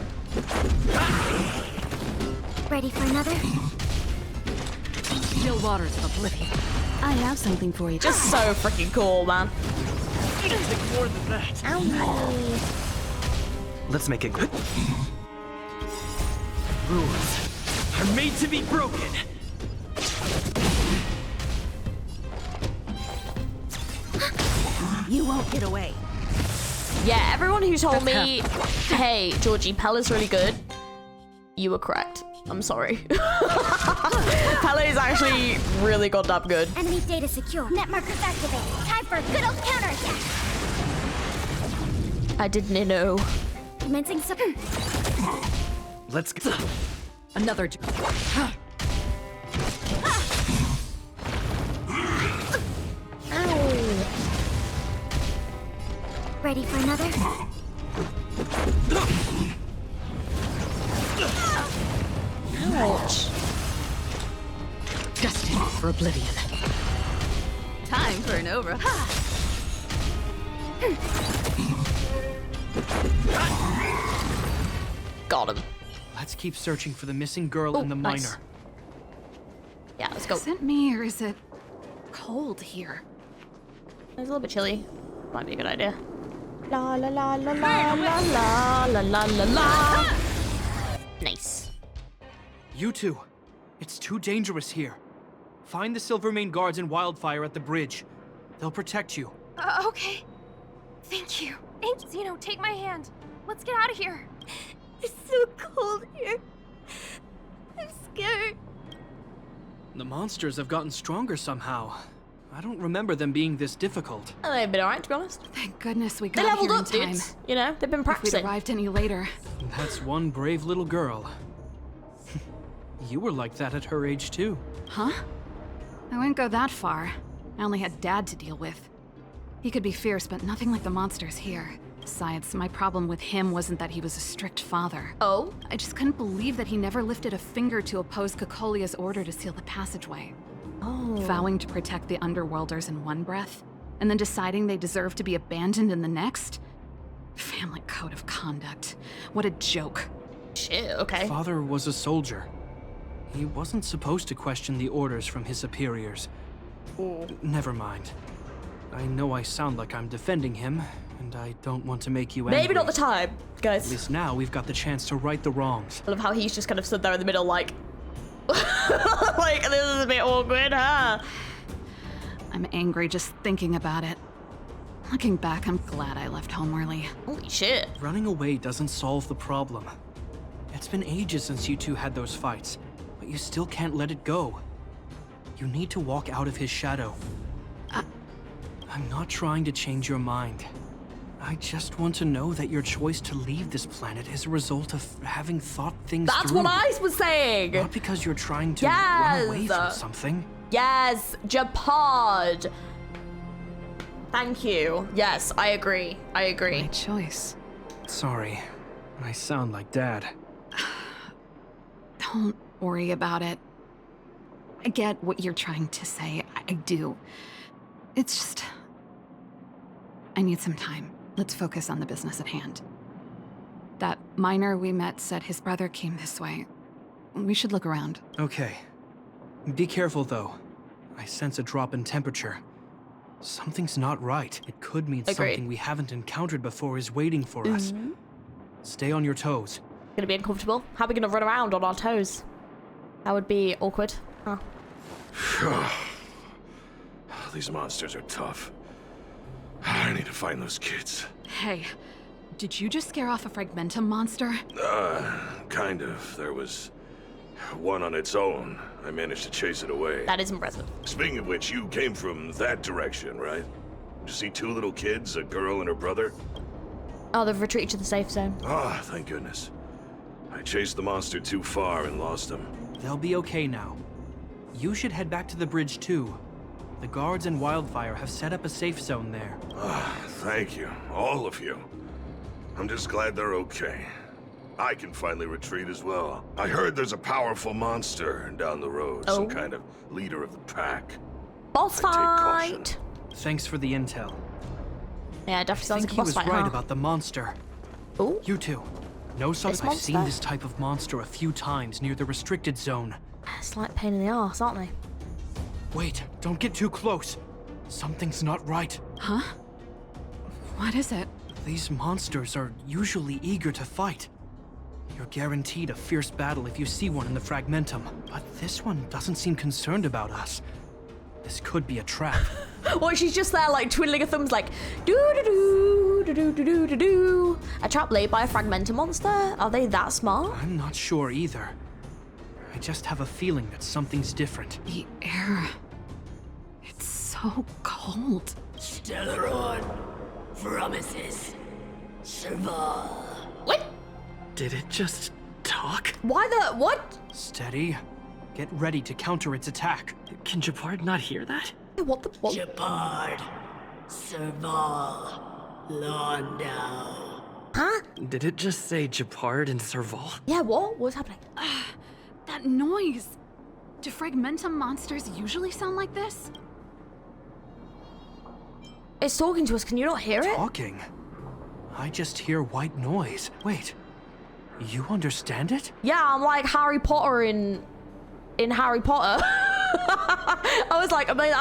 Ready for another? Still waters of oblivion. I have something for you. Just so freaking cool, man. It's more than that. Let's make it good. Rules are made to be broken. You won't get away. Yeah, everyone who told me, hey, Georgie, Pela's really good, you were correct. I'm sorry. Pela is actually really goddamn good. Enemy data secure. Net markers activated. Time for a good old counterattack. I didn't know. Commencing support. Let's go. Another. Ow. Ready for another? Ouch. Destined for oblivion. Time for an over. Got him. Let's keep searching for the missing girl Oh, and the nice. miner. Yeah, let's go. Is it me or is it cold here? It's a little bit chilly. Might be a good idea. La la la la la la la la la la la. Nice. You two, it's too dangerous here. Find the Silvermane guards and Wildfire at the bridge. They'll protect you. Okay. Thank you. And Zeno, take my hand. Let's get out of here. It's so cold here. I'm scared. The monsters have gotten stronger somehow. I don't remember them being this difficult. And they've been alright, to be honest. Thank goodness we They got leveled here in up, time. dudes. You know, they've been If we'd practicing. arrived any later, That's one brave little girl. You were like that at her age too. huh? I wouldn't go that far. I only had Dad to deal with. He could be fierce, but nothing like the monsters here. Besides, my problem with him wasn't that he was a strict father. Oh? I just couldn't believe that he never lifted a finger to oppose Cocolia's order to seal the passageway. Oh. Vowing to protect the Underworlders in one breath, and then deciding they deserve to be abandoned in the next? Family code of conduct. What a joke. Shit, okay. Father was a soldier. He wasn't supposed to question the orders from his superiors. Never mind. I know I sound like I'm defending him, and I don't want to make you angry. Maybe not the time, At guys. least now we've got the chance to right the wrongs. I love how he's just kind of stood there in the middle like... like, this is a bit awkward, huh? I'm angry just thinking about it. Looking back, I'm glad I left home early. Holy shit. Running away doesn't solve the problem. It's been ages since you two had those fights, but you still can't let it go. You need to walk out of his shadow. I'm not trying to change your mind. I just want to know that your choice to leave this planet is a result of having thought things That's through. what I was saying. Not because you're trying to run away Yes. from something. Yes, Japod. Thank you. Yes, I agree. I agree. My choice. Sorry, I sound like Dad. Don't worry about it. I get what you're trying to say. I do. It's just... I need some time. Let's focus on the business at hand. That miner we met said his brother came this way. We should look around. Okay. Be careful, though. I sense a drop in temperature. Something's not right. It could mean Agreed. something we haven't encountered before is waiting for us. Stay on your toes. Gonna be uncomfortable. How are we gonna run around on our toes? That would be awkward. Huh. These monsters are tough. I need to find those kids. Hey, did you just scare off a Fragmentum monster? Kind of. There was one on its own. I managed to chase it away. That is impressive. Speaking of which, you came from that direction, right? Did you see two little kids, a girl and her brother? Oh, they've retreated to the safe zone. Ah, thank goodness. I chased the monster too far and lost him. They'll be okay now. You should head back to the bridge too. The guards and Wildfire have set up a safe zone there. Ah, thank you, all of you. I'm just glad they're okay. I can finally retreat as well. I heard there's a powerful monster down the road, some kind of leader of the pack. Boss I take fight! Thanks for the intel. Yeah, it definitely I sounds think like a he boss was fight, right huh? about the monster. Ooh. You two. Know This something? I've seen monster? this type of monster a few times near the restricted zone. It's like a pain in the arse, aren't they? Wait, don't get too close. Something's not right. Huh? What is it? These monsters are usually eager to fight. You're guaranteed a fierce battle if you see one in the Fragmentum. But this one doesn't seem concerned about us. This could be a trap. Or she's just there, like, twiddling her thumbs, like, do-do-do-do-do-do-do-do. A trap laid by a Fragmentum monster? Are they that smart? I'm not sure either. I just have a feeling that something's different. The air. It's so cold. Stellaron promises serval. What? Did it just talk? Why the... what? Steady. Get ready to counter its attack. Can Japard not hear that? What the... what? Japard. Serval. Londo. Huh? Did it just say Japard and serval? Yeah, what? What's happening? That noise. Do Fragmentum monsters usually sound like this? It's talking to us. Can you not hear it? Talking? I just hear white noise. Wait. You understand it? Yeah, I'm like Harry Potter in Harry Potter. I was like, I mean,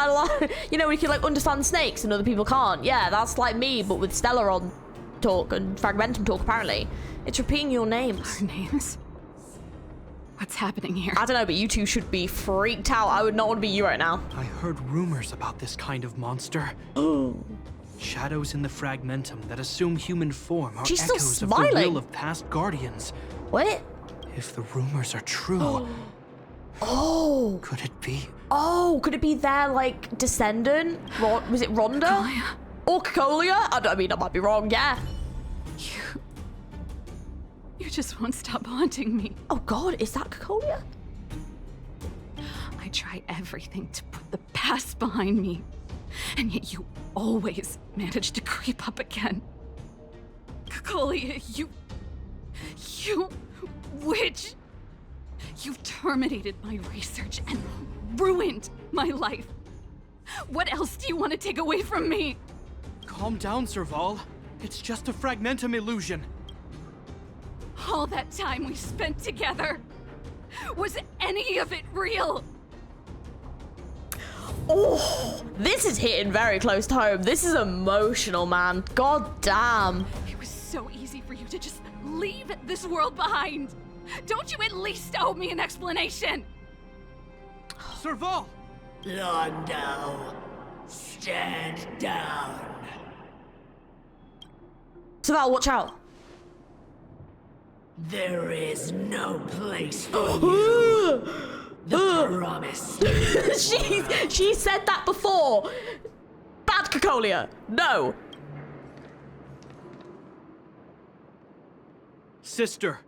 you know, we can like understand snakes and other people can't. Yeah, that's like me, but with Stellaron talk and Fragmentum talk. Apparently, it's repeating your names. Our names? What's happening here? I don't know, but you two should be freaked out. I would not want to be you right now. I heard rumors about this kind of monster. Shadows in the Fragmentum that assume human form are She's still echoes of the smiling. will of past guardians. What? If the rumors are true, Oh. could it be? Oh, could it be their like descendant? Was it Rhonda? Cacolia? Or Cacolia? I mean, I might be wrong. Yeah. You just won't stop haunting me. Oh God, is that Cacolia? I try everything to put the past behind me, and yet you always manage to creep up again. Cacolia, you witch! You've terminated my research and ruined my life. What else do you want to take away from me? Calm down, Serval. It's just a Fragmentum illusion. All that time we spent together, was any of it real? Oh, this is hitting very close to home. This is emotional, man. God damn. It was so easy for you to just leave this world behind. Don't you at least owe me an explanation? Serval! Londo. Stand down. Serval, watch out. There is no place for you. The promise. She said that before. Bad Cacolia. No. Sister,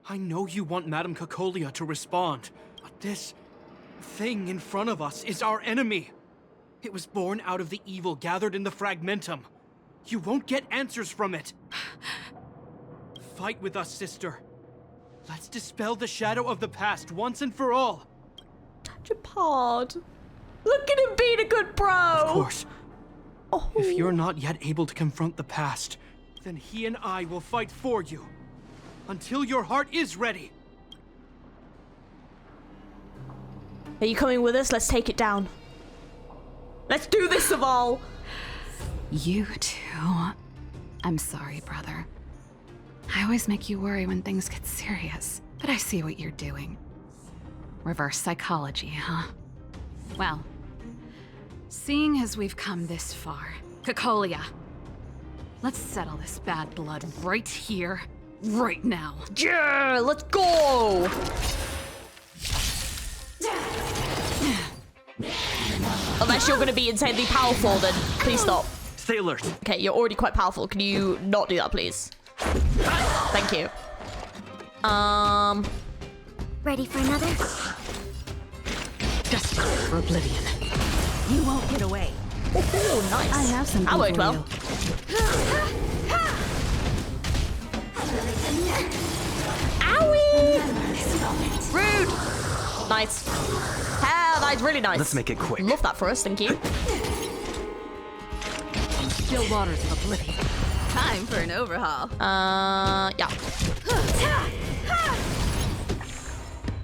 I know you want Madame Cacolia to respond, but this thing in front of us is our enemy. It was born out of the evil gathered in the Fragmentum. You won't get answers from it. Fight with us, sister. Let's dispel the shadow of the past once and for all. Japard. Look at him being a good bro. Of course. Oh. If you're not yet able to confront the past, then he and I will fight for you. Until your heart is ready. Are you coming with us? Let's take it down. Let's do this, Serval. You too. I'm sorry, brother. I always make you worry when things get serious, but I see what you're doing. Reverse psychology, huh? Well, seeing as we've come this far, Cacolia, let's settle this bad blood right here, right now. Yeah, let's go. Unless you're gonna be insanely powerful, then please stop. Stay alert. Okay, you're already quite powerful. Can you not do that, please? Thank you. Ready for another? Destined for oblivion. You won't get away. Oh, nice. I have something That worked for well. Owie! Rude. Nice. Hell, that's really nice. Let's make it quick. Love that for us, thank you. Still waters of oblivion. Time for an overhaul. Yeah.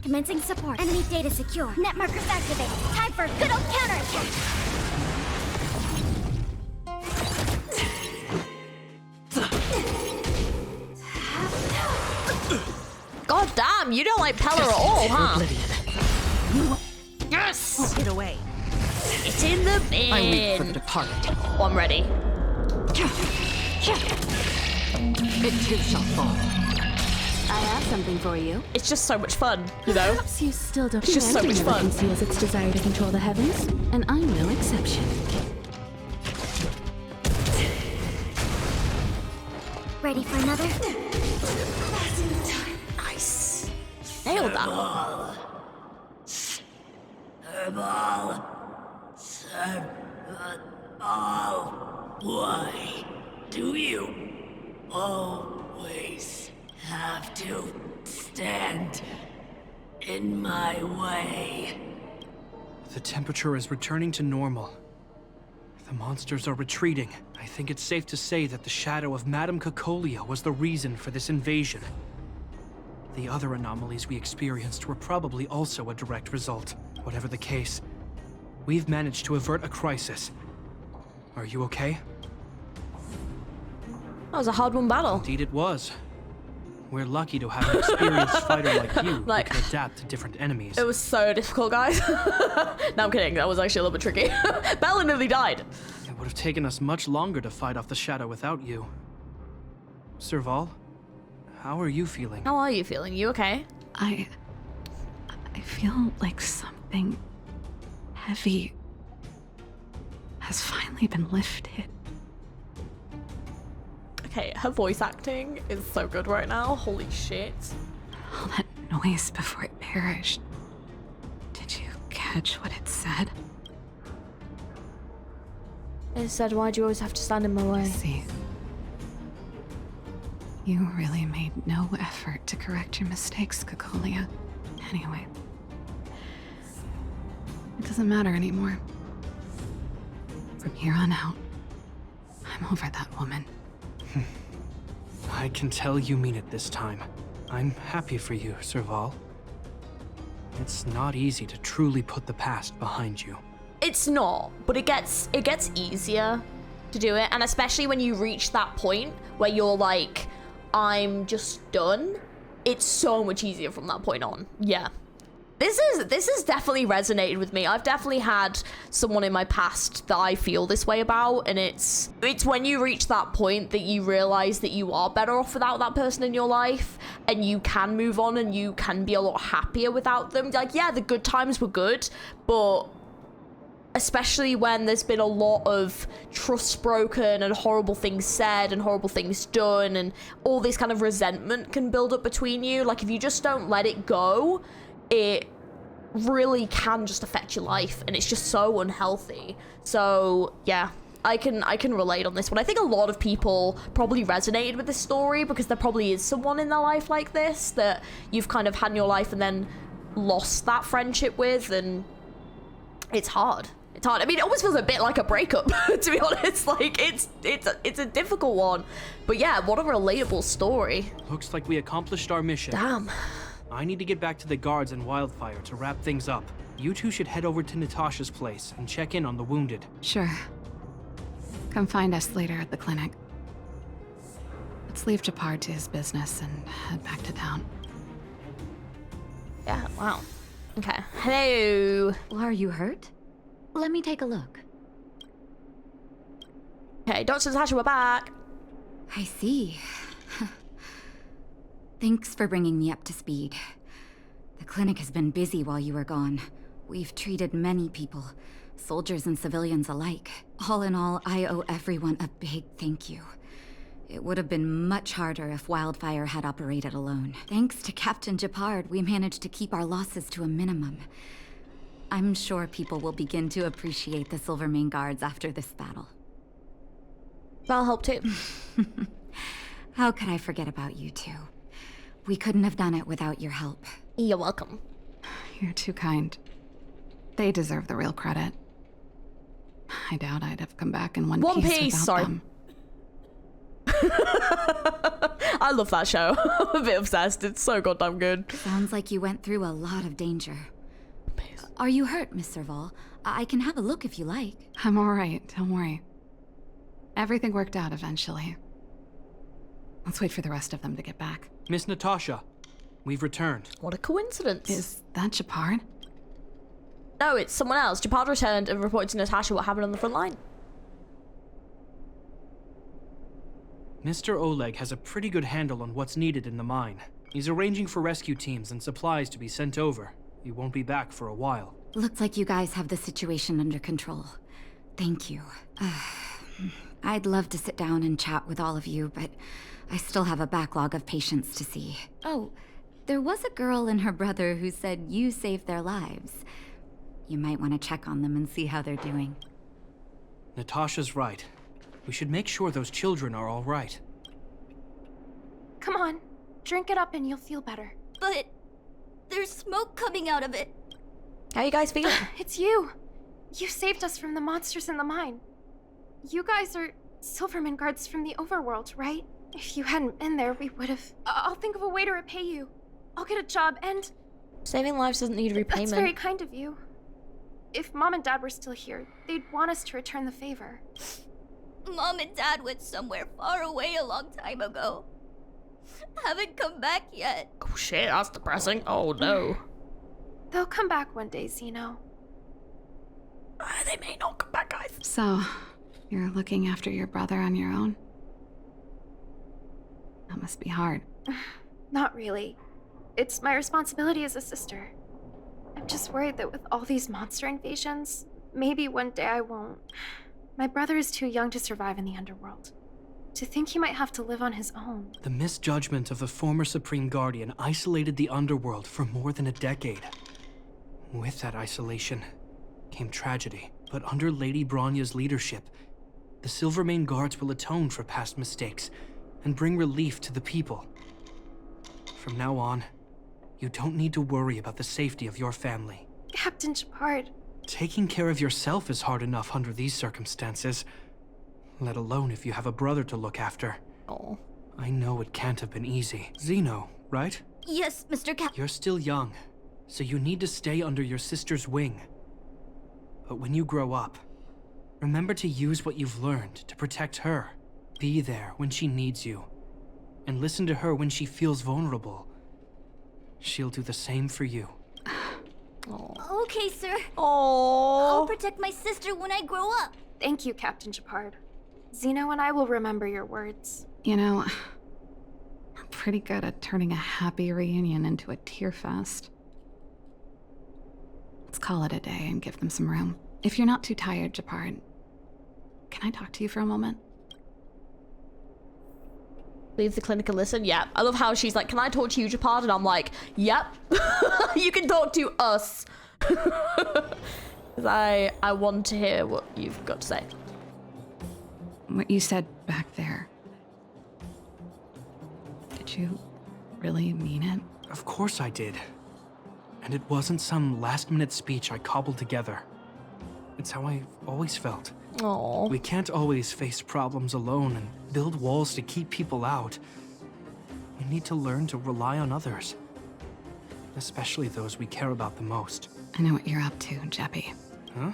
Commencing support. Enemy data secure. Net markers activated. Time for a good old counterattack. God damn, you don't like Pela at all, huh? Oblivion. Yes! Won't get away. It's in the bin. I leave for the departed. Oh, I'm ready. It too shall fall. I have something for you. It's just so much fun, you know? Perhaps you still don't. It's just so much fun. Conceals its desire to control the heavens, and I'm no exception. Ready for another? Nice. Nailed that. Serval. Why do you always have to stand in my way? The temperature is returning to normal. The monsters are retreating. I think it's safe to say that the shadow of Madame Cacolia was the reason for this invasion. The other anomalies we experienced were probably also a direct result. Whatever the case, we've managed to avert a crisis. Are you okay? That was a hard-won battle. Indeed it was. We're lucky to have an experienced fighter like you Like- who can adapt to different enemies. It was so difficult, guys. No, I'm kidding. That was actually a little bit tricky. Bella nearly died. It would have taken us much longer to fight off the shadow without you. Serval, how are you feeling? How are you feeling? You okay? I feel like something heavy has finally been lifted. Okay, her voice acting is so good right now. Holy shit. All that noise before it perished. Did you catch what it said? It said, why do you always have to stand in my way? See, you really made no effort to correct your mistakes, Cacolia. Anyway, it doesn't matter anymore. From here on out, I'm over that woman. I can tell you mean it this time. I'm happy for you, Serval. It's not easy to truly put the past behind you. It's not, but it gets easier to do it, and especially when you reach that point where you're like, I'm just done. It's so much easier from that point on. Yeah. This has definitely resonated with me. I've definitely had someone in my past that I feel this way about, and it's when you reach that point that you realize that you are better off without that person in your life, and you can move on and you can be a lot happier without them. Like, yeah, the good times were good, but especially when there's been a lot of trust broken and horrible things said and horrible things done, and all this kind of resentment can build up between you. Like, if you just don't let it go, it really can just affect your life, and it's just so unhealthy. So yeah, I can relate on this one. I think a lot of people probably resonated with this story because there probably is someone in their life like this that you've kind of had in your life and then lost that friendship with, and it's hard. It's hard. I mean, it almost feels a bit like a breakup, to be honest. Like, it's a difficult one. But yeah, what a relatable story. Looks like we accomplished our mission. Damn. I need to get back to the guards and Wildfire to wrap things up. You two should head over to Natasha's place and check in on the wounded. Sure. Come find us later at the clinic. Let's leave Japar to his business and head back to town. Yeah, wow. Okay. Hello. Well, are you hurt? Let me take a look. Okay, Dr. Natasha, we're back. I see. Thanks for bringing me up to speed. The clinic has been busy while you were gone. We've treated many people. soldiers and civilians alike. All in all, I owe everyone a big thank you. It would have been much harder if Wildfire had operated alone. Thanks to Captain Gepard, we managed to keep our losses to a minimum. I'm sure people will begin to appreciate the Silvermane Guards after this battle. That'll help too. How could I forget about you two? We couldn't have done it without your help. You're welcome. You're too kind. They deserve the real credit. I doubt I'd have come back in one piece without sorry. them. I love that show. I'm a bit obsessed. It's so goddamn good. Sounds like you went through a lot of danger. Are you hurt, Miss Serval? I can have a look if you like. I'm alright, don't worry. Everything worked out eventually. Let's wait for the rest of them to get back. Miss Natasha, we've returned. What a coincidence. Is that Gepard? No, it's someone else. Gepard returned and reported to Natasha what happened on the front line. Mr. Oleg has a pretty good handle on what's needed in the mine. He's arranging for rescue teams and supplies to be sent over. He won't be back for a while. Looks like you guys have the situation under control. Thank you. I'd love to sit down and chat with all of you, but I still have a backlog of patients to see. Oh, there was a girl and her brother who said you saved their lives. You might want to check on them and see how they're doing. Natasha's right. We should make sure those children are all right. Come on, drink it up and you'll feel better. But there's smoke coming out of it. How you guys feeling? It's you. You saved us from the monsters in the mine. You guys are Silvermane Guards from the overworld, right? If you hadn't been there, we would have... I'll think of a way to repay you. I'll get a job and... Saving lives doesn't need repayment. That's very kind of you. If Mom and Dad were still here, they'd want us to return the favor. Mom and Dad went somewhere far away a long time ago. Haven't come back yet. Oh shit, that's depressing. Oh no. They'll come back one day, Zeno. They may not come back, guys. So, you're looking after your brother on your own? That must be hard. Not really. It's my responsibility as a sister. I'm just worried that with all these monster invasions, maybe one day I won't. My brother is too young to survive in the underworld. To think he might have to live on his own. The misjudgment of the former Supreme Guardian isolated the underworld for more than a decade. With that isolation came tragedy. But under Lady Bronya's leadership, the Silvermane Guards will atone for past mistakes and bring relief to the people. From now on, you don't need to worry about the safety of your family. Captain Gepard. Taking care of yourself is hard enough under these circumstances, let alone if you have a brother to look after. Oh. I know it can't have been easy. Zeno, right? Yes, Mr. Cap. You're still young, so you need to stay under your sister's wing. But when you grow up, remember to use what you've learned to protect her. Be there when she needs you, and listen to her when she feels vulnerable. She'll do the same for you. Aww. Okay, sir. Aww. I'll protect my sister when I grow up. Thank you, Captain Gepard. Zeno and I will remember your words. You know, we're pretty good at turning a happy reunion into a tear fest. Let's call it a day and give them some room. If you're not too tired, Gepard, can I talk to you for a moment? Leave the clinic and listen. Yeah, I love how she's like, can I talk to you, Gepard? And I'm like, yep. You can talk to us. Because I want to hear what you've got to say. What you said back there. Did you really mean it? Of course I did. And it wasn't some last-minute speech I cobbled together. It's how I've always felt. Aww. We can't always face problems alone and build walls to keep people out. We need to learn to rely on others. Especially those we care about the most. I know what you're up to, Jeppy. Huh?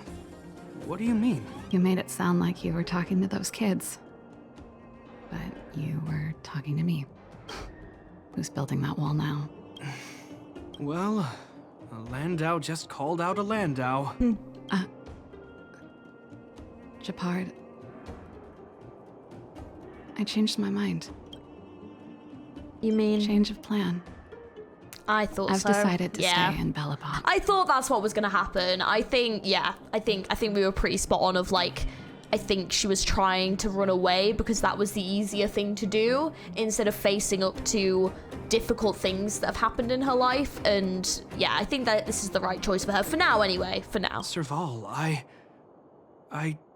What do you mean? You made it sound like you were talking to those kids. But you were talking to me. Who's building that wall now? Well, a Landau just called out a Landau. Gepard. I changed my mind. You mean? Change of plan. I thought I've so. decided to Yeah. stay in Belobog. I thought that's what was gonna happen. I think we were pretty spot on of like, I think she was trying to run away because that was the easier thing to do instead of facing up to difficult things that have happened in her life. And yeah, I think that this is the right choice for her for now anyway, for now. Serval, I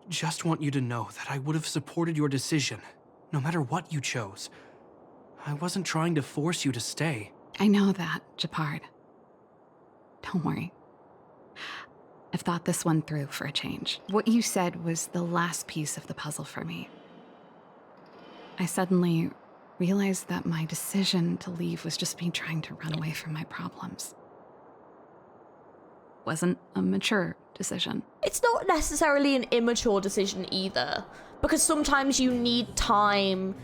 just want you to know that I would have supported your decision, no matter what you chose. I wasn't trying to force you to stay. I know that, Japard. Don't worry. I've thought this one through for a change. What you said was the last piece of the puzzle for me. I suddenly realized that my decision to leave was just me trying to run away from my problems. Wasn't a mature decision. It's not necessarily an immature decision either, because sometimes you need time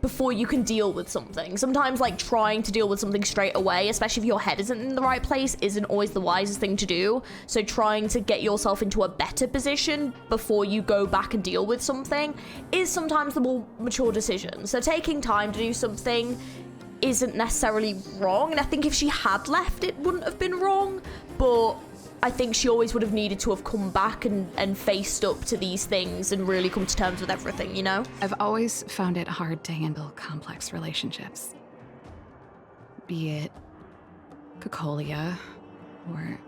before you can deal with something. Sometimes like trying to deal with something straight away, especially if your head isn't in the right place, isn't always the wisest thing to do. So trying to get yourself into a better position before you go back and deal with something is sometimes the more mature decision. So taking time to do something isn't necessarily wrong, and I think if she had left, it wouldn't have been wrong, but I think she always would have needed to have come back and faced up to these things and really come to terms with everything, you know? I've always found it hard to handle complex relationships. Be it Cocolia or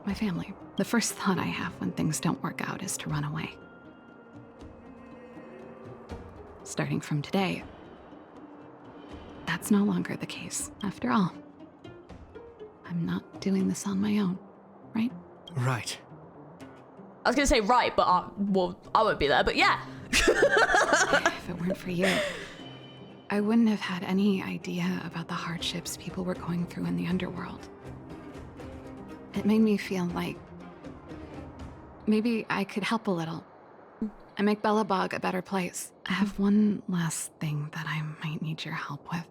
my family. The first thought I have when things don't work out is to run away. Starting from today, that's no longer the case. After all, I'm not doing this on my own, right? Right. I was gonna say right, but I won't be there, but yeah. If it weren't for you, I wouldn't have had any idea about the hardships people were going through in the underworld. It made me feel like maybe I could help a little and make Belobog a better place. I have one last thing that I might need your help with.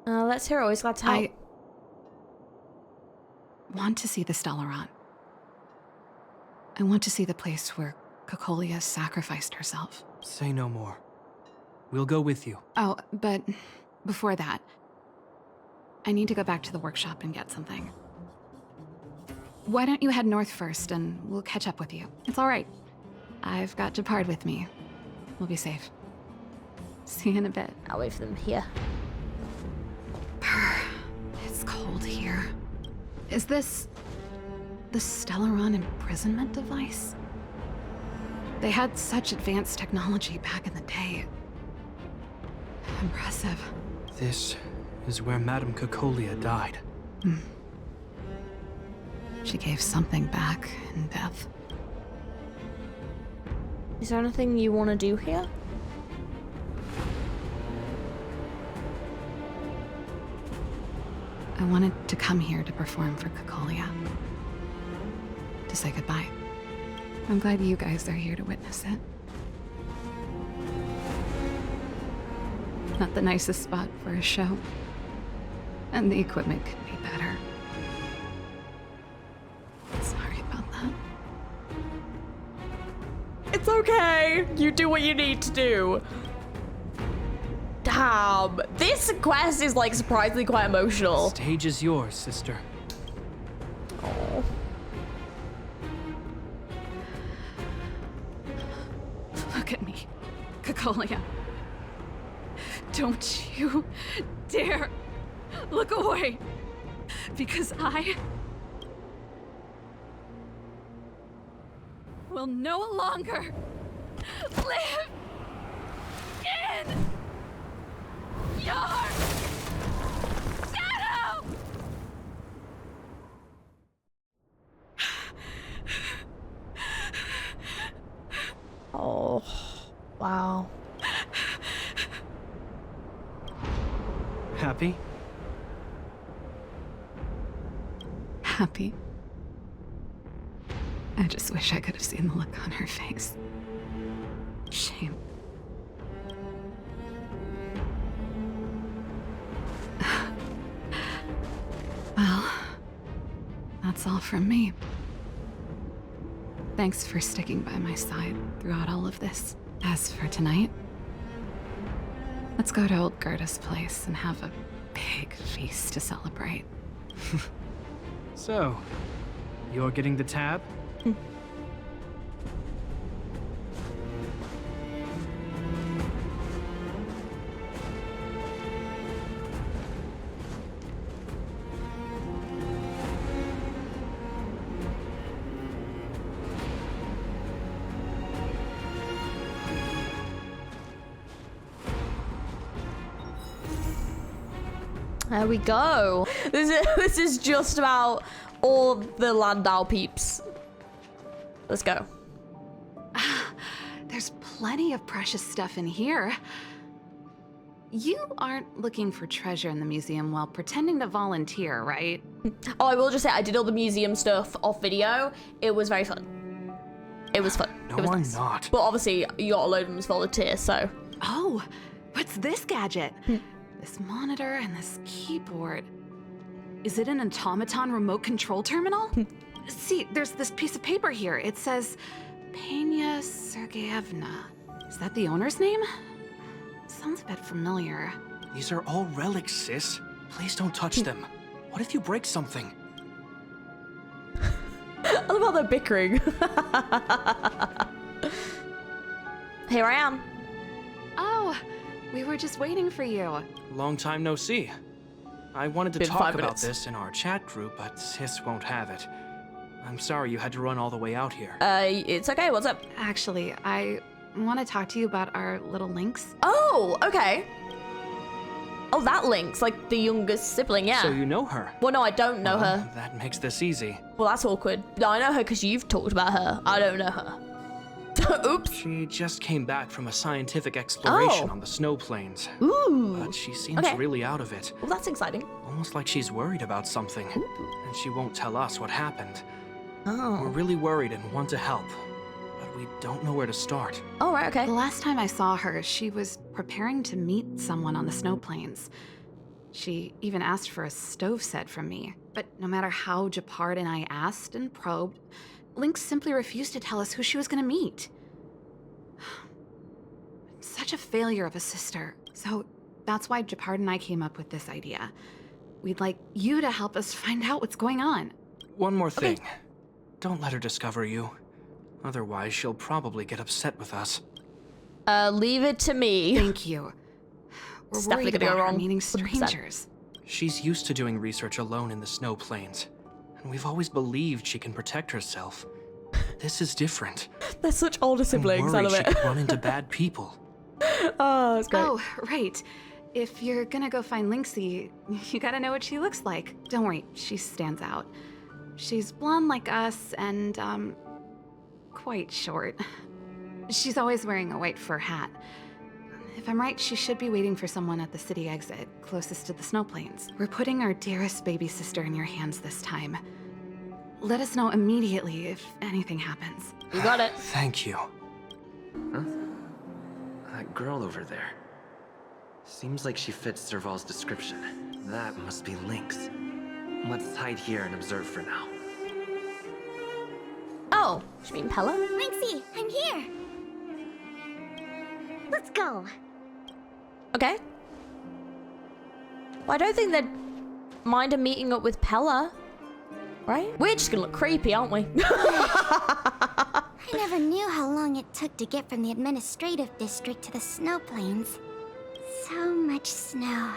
Let's hear. Always glad to help. I want to see the Stellaron. I want to see the place where Cocolia sacrificed herself. Say no more. We'll go with you. Oh, but before that, I need to go back to the workshop and get something. Why don't you head north first and we'll catch up with you? It's all right. I've got Japard with me. We'll be safe. See you in a bit. I'll wait for them here. It's cold here. Is this the Stellaron imprisonment device? They had such advanced technology back in the day. Impressive. This is where Madame Cocolia died. She gave something back in death. Is there anything you want to do here? I wanted to come here to perform for Cocolia. To say goodbye. I'm glad you guys are here to witness it. Not the nicest spot for a show. And the equipment could be better. Sorry about that. It's okay. You do what you need to do. Damn. This quest is like surprisingly quite emotional. Stage is yours, sister. Oh. Look at me, Cocolia. Don't you dare look away, because I will no longer live in your shadow! Oh. Wow. Happy? Happy. I just wish I could have seen the look on her face. Shame. Well, that's all from me. Thanks for sticking by my side throughout all of this. As for tonight, Let's go to old Gerda's place and have a big feast to celebrate. So, you're getting the tab? There we go. This is just about all the Landau peeps. Let's go. There's plenty of precious stuff in here. You aren't looking for treasure in the museum while pretending to volunteer, right? Oh, I will just say I did all the museum stuff off video. It was very fun. It was fun. No, it was I'm nice. not. But obviously, you got a load of them as volunteers, so. Oh, what's this gadget? This monitor and this keyboard. Is it an automaton remote control terminal? See, there's this piece of paper here. It says Pena Sergeyevna. Is that the owner's name? Sounds a bit familiar. These are all relics, sis. Please don't touch them. What if you break something? I love how they're bickering. Here I am. Oh, we were just waiting for you. Long time no see. I wanted to Been talk 5 about minutes. this in our chat group, but sis won't have it. I'm sorry you had to run all the way out here. It's okay. What's up? Actually, I want to talk to you about our little Lynx. Oh, okay. Oh, that Lynx, like the youngest sibling, yeah. So you know her? Well, no, I don't know her. That makes this easy. Well, that's awkward. No, I know her because you've talked about her. I don't know her. Oops. She just came back from a scientific exploration Oh. on the snow plains. Ooh. But she seems Okay. really out of it. Well, that's exciting. Almost like she's worried about something. And she won't tell us what happened. Oh. We're really worried and want to help. But we don't know where to start. Oh, right, okay. The last time I saw her, she was preparing to meet someone on the snow plains. She even asked for a stove set from me. But no matter how Japard and I asked and probed, Lynx simply refused to tell us who she was going to meet. Such a failure of a sister. So that's why Japard and I came up with this idea. We'd like you to help us find out what's going on. One more thing. Don't let her discover you. Otherwise, she'll probably get upset with us. Leave it to me. Thank you. We're It's worried definitely gonna about go her wrong. meeting 100%. strangers. She's used to doing research alone in the snow plains. And we've always believed she can protect herself. This is different. They're such older siblings, I I'm love worried she it. could run into bad people. Oh, that's great. Oh, right. If you're gonna go find Lynxie, you gotta know what she looks like. Don't worry, she stands out. She's blonde like us and, quite short. She's always wearing a white fur hat. If I'm right, she should be waiting for someone at the city exit, closest to the snow plains. We're putting our dearest baby sister in your hands this time. Let us know immediately if anything happens. You got it. Thank you. Huh? That girl over there. Seems like she fits Serval's description. That must be Lynx. Let's hide here and observe for now. Oh, she mean Pela? Lynxie, I'm here. Let's go. Okay. Well, I don't think they'd mind a meeting up with Pela. Right? We're just gonna look creepy, aren't we? I never knew how long it took to get from the administrative district to the snow plains. So much snow.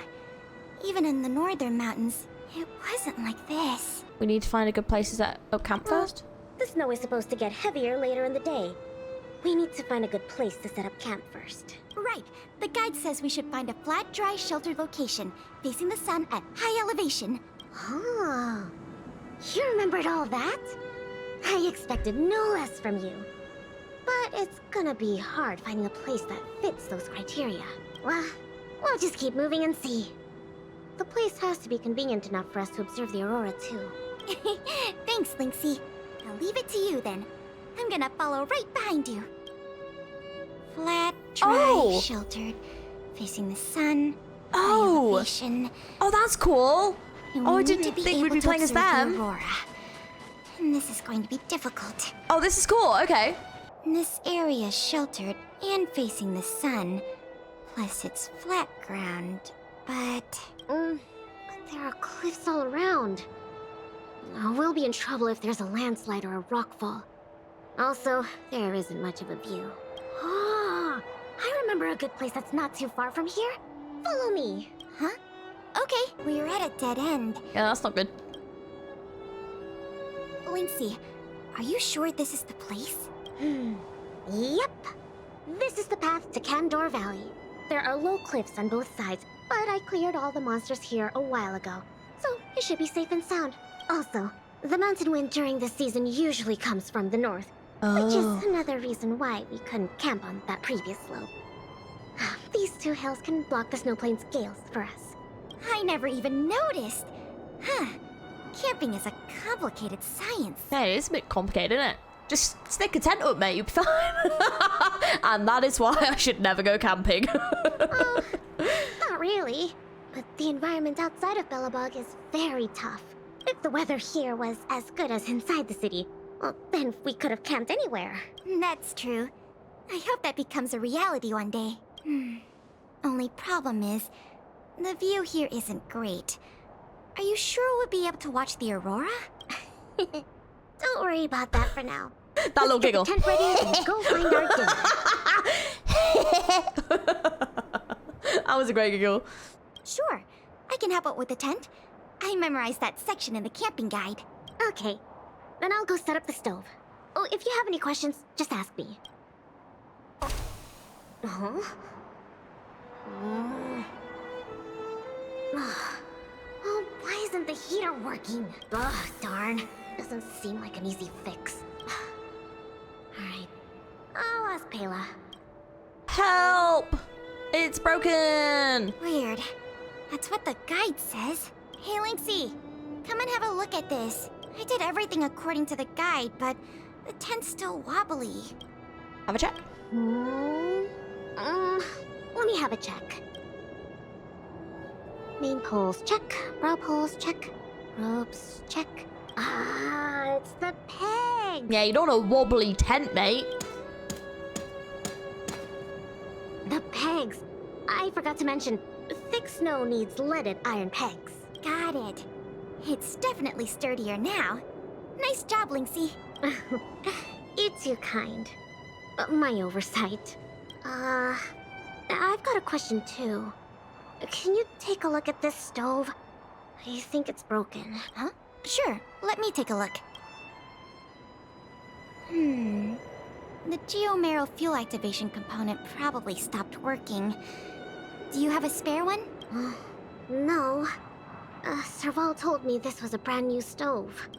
Even in the northern mountains, it wasn't like this. We need to find a good place to set up camp first. The snow is supposed to get heavier later in the day. We need to find a good place to set up camp first. Right. The guide says we should find a flat, dry, sheltered location, facing the sun at high elevation. Oh, you remembered all that? I expected no less from you. But it's gonna be hard finding a place that fits those criteria. Well, we'll just keep moving and see. The place has to be convenient enough for us to observe the aurora, too. Thanks, Lynxie. I'll leave it to you then. I'm gonna follow right behind you. Flat, dry, sheltered, facing the sun. high elevation. Oh, that's cool. And Oh, I we need didn't to be think we'd able be to playing as observe the them. aurora. And this is going to be difficult. Oh, this is cool. Okay. This area is sheltered and facing the sun. Plus, it's flat ground, but there are cliffs all around. We'll be in trouble if there's a landslide or a rockfall. Also, there isn't much of a view. Ah, I remember a good place that's not too far from here. Follow me. Huh? Okay, we're at a dead end. Yeah, that's not good. Lynxy, are you sure this is the place? Yep. This is the path to Candor Valley. There are low cliffs on both sides, but I cleared all the monsters here a while ago, so it should be safe and sound. Also, the mountain wind during this season usually comes from the north, which is another reason why we couldn't camp on that previous slope. These two hills can block the snowplains' gales for us. I never even noticed. Huh. Camping is a complicated science. Yeah, it is a bit complicated, isn't it? Just stick a tent up, mate, you'll be fine. And that is why I should never go camping. Not really. But the environment outside of Belobog is very tough. If the weather here was as good as inside the city, well, then we could have camped anywhere. That's true. I hope that becomes a reality one day. Only problem is, the view here isn't great. Are you sure we'll be able to watch the aurora? Don't worry about that for now. That little giggle. Tent ready and go find our dinner. That was a great giggle. Sure, I can help out with the tent. I memorized that section in the camping guide. Okay, then I'll go set up the stove. Oh, if you have any questions, just ask me. Oh, why isn't the heater working? Ugh, darn. Doesn't seem like an easy fix. Alright, I'll ask Pela. Help! It's broken! Weird. That's what the guide says. Hey, Lynxy, come and have a look at this. I did everything according to the guide, but the tent's still wobbly. Have a check. Let me have a check. Main poles, check. Brow poles, check. Ropes, check. Ah, it's the pegs! Yeah, you don't want a wobbly tent, mate. The pegs. I forgot to mention, thick snow needs leaded iron pegs. Got it. It's definitely sturdier now. Nice job, Lynxy. It's your kind. My oversight. I've got a question too. Can you take a look at this stove? I think it's broken. Huh? Sure, let me take a look. The geomarrow fuel activation component probably stopped working. Do you have a spare one? No. Serval told me this was a brand new stove.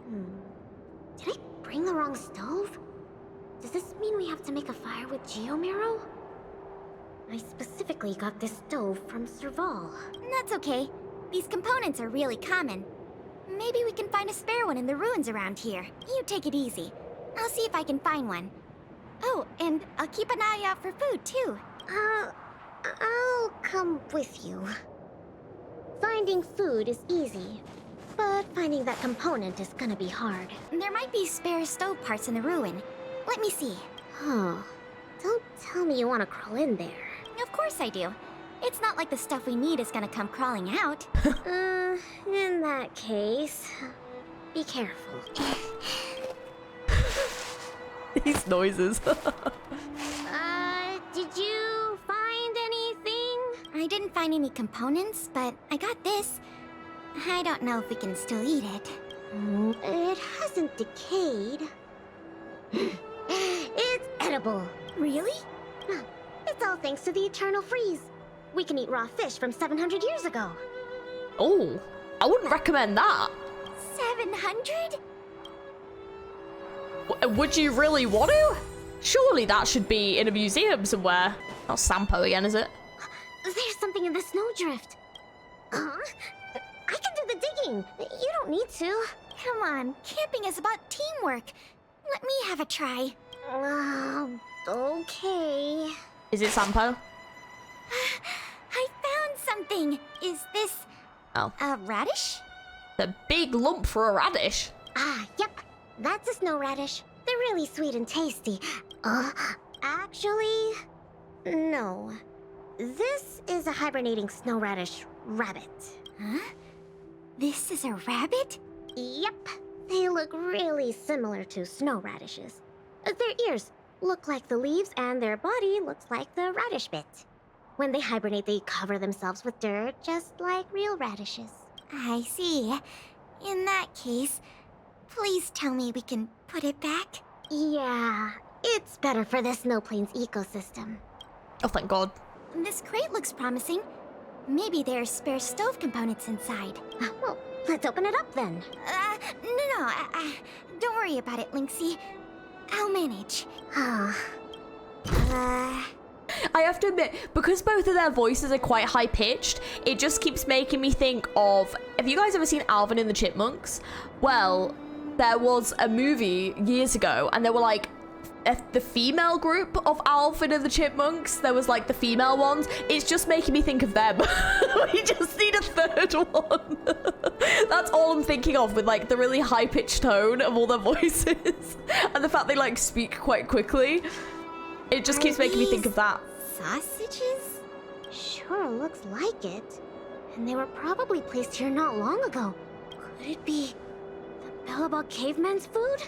Did I bring the wrong stove? Does this mean we have to make a fire with geomarrow? I specifically got this stove from Serval. That's okay. These components are really common. Maybe we can find a spare one in the ruins around here. You take it easy. I'll see if I can find one. Oh, and I'll keep an eye out for food, too. I'll come with you. Finding food is easy, but finding that component is gonna be hard. There might be spare stove parts in the ruin. Let me see. Don't tell me you want to crawl in there. Of course I do. It's not like the stuff we need is gonna come crawling out. In that case, be careful. These noises. Did you find anything? I didn't find any components, but I got this. I don't know if we can still eat it. It hasn't decayed. It's edible. Really? It's all thanks to the eternal freeze. We can eat raw fish from 700 years ago. Oh, I wouldn't recommend that. 700? Would you really want to? Surely that should be in a museum somewhere. Not Sampo again, is it? There's something in the snowdrift. I can do the digging. You don't need to. Come on, camping is about teamwork. Let me have a try. Okay. Is it Sampo? I found something. Is this... Oh. A radish? The big lump for a radish. Yep. That's a snow radish. They're really sweet and tasty. Actually, no. This is a hibernating snow radish rabbit. Huh? This is a rabbit? Yep. They look really similar to snow radishes. Their ears look like the leaves and their body looks like the radish bit. When they hibernate, they cover themselves with dirt, just like real radishes. I see. In that case, please tell me we can put it back? Yeah, it's better for the Snow Plains ecosystem. Oh, thank God. This crate looks promising. Maybe there's spare stove components inside. Well, let's open it up then. No. Don't worry about it, Lynxie. I'll manage. I have to admit, because both of their voices are quite high-pitched, it just keeps making me think of... Have you guys ever seen Alvin and the Chipmunks? Well, there was a movie years ago, and there were, like, the female group of Alvin and the Chipmunks. There was, like, the female ones. It's just making me think of them. We just need a third one. That's all I'm thinking of, with, like, the really high-pitched tone of all their voices. And the fact they, like, speak quite quickly. It just keeps making me think of that. Sausages? Sure looks like it. And they were probably placed here not long ago. Could it be the Bellabog caveman's food?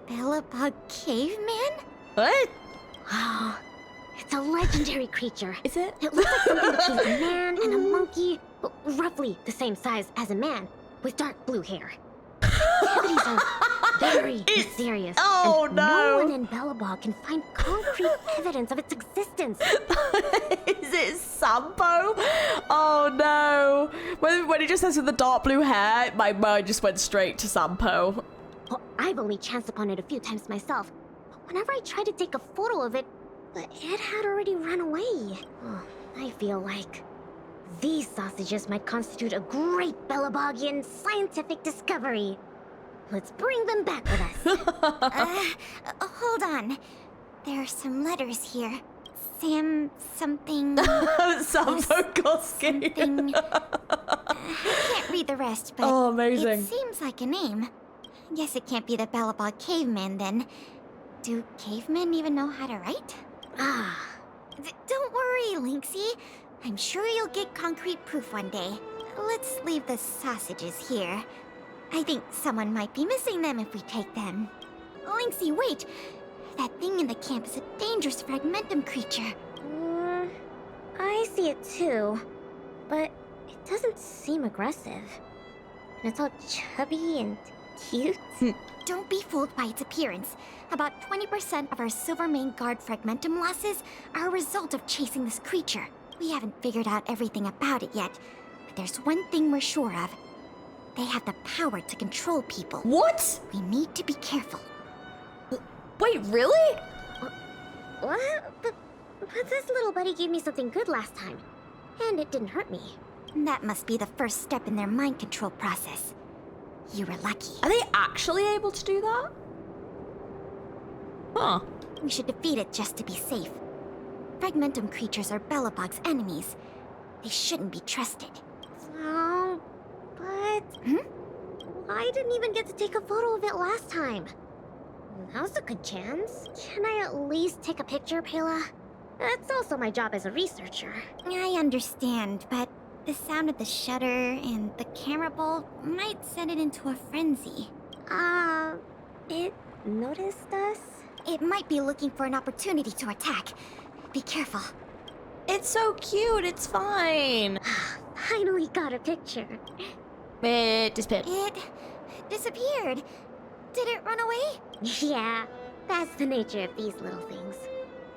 Bellabog caveman? What? Oh, it's a legendary creature. Is it? It looks like something between a man and a monkey, but roughly the same size as a man, with dark blue hair. Activities are very mysterious. Oh, and no. No one in Bellabog can find concrete evidence of its existence. Is it Sampo? Oh no. When he just says with the dark blue hair, my mind just went straight to Sampo. Well, I've only chanced upon it a few times myself. But whenever I tried to take a photo of it, it had already run away. Oh, I feel like these sausages might constitute a great Bellabogian scientific discovery. Let's bring them back with us. Hold on. There are some letters here. Sam something... Sampo Koski. Something... I can't read the rest, but oh, amazing. It seems like a name. Guess it can't be the Bellabog caveman, then. Do cavemen even know how to write? Don't worry, Lynxie. I'm sure you'll get concrete proof one day. Let's leave the sausages here. I think someone might be missing them if we take them. Lynxie, wait! That thing in the camp is a dangerous fragmentum creature. I see it too, but it doesn't seem aggressive. And it's all chubby and cute. Don't be fooled by its appearance. About 20% of our Silvermane Guard fragmentum losses are a result of chasing this creature. We haven't figured out everything about it yet, but there's one thing we're sure of. They have the power to control people. What? We need to be careful. Wait, really? What? But this little buddy gave me something good last time, and it didn't hurt me. That must be the first step in their mind control process. You were lucky. Are they actually able to do that? Huh. We should defeat it just to be safe. Fragmentum creatures are Bellabog's enemies. They shouldn't be trusted. Oh, but... I didn't even get to take a photo of it last time. Now's a good chance. Can I at least take a picture, Pela? That's also my job as a researcher. I understand, but the sound of the shutter and the camera bulb might send it into a frenzy. It noticed us? It might be looking for an opportunity to attack. Be careful. It's so cute, it's fine. Finally got a picture. It disappeared. It disappeared. Did it run away? Yeah, that's the nature of these little things.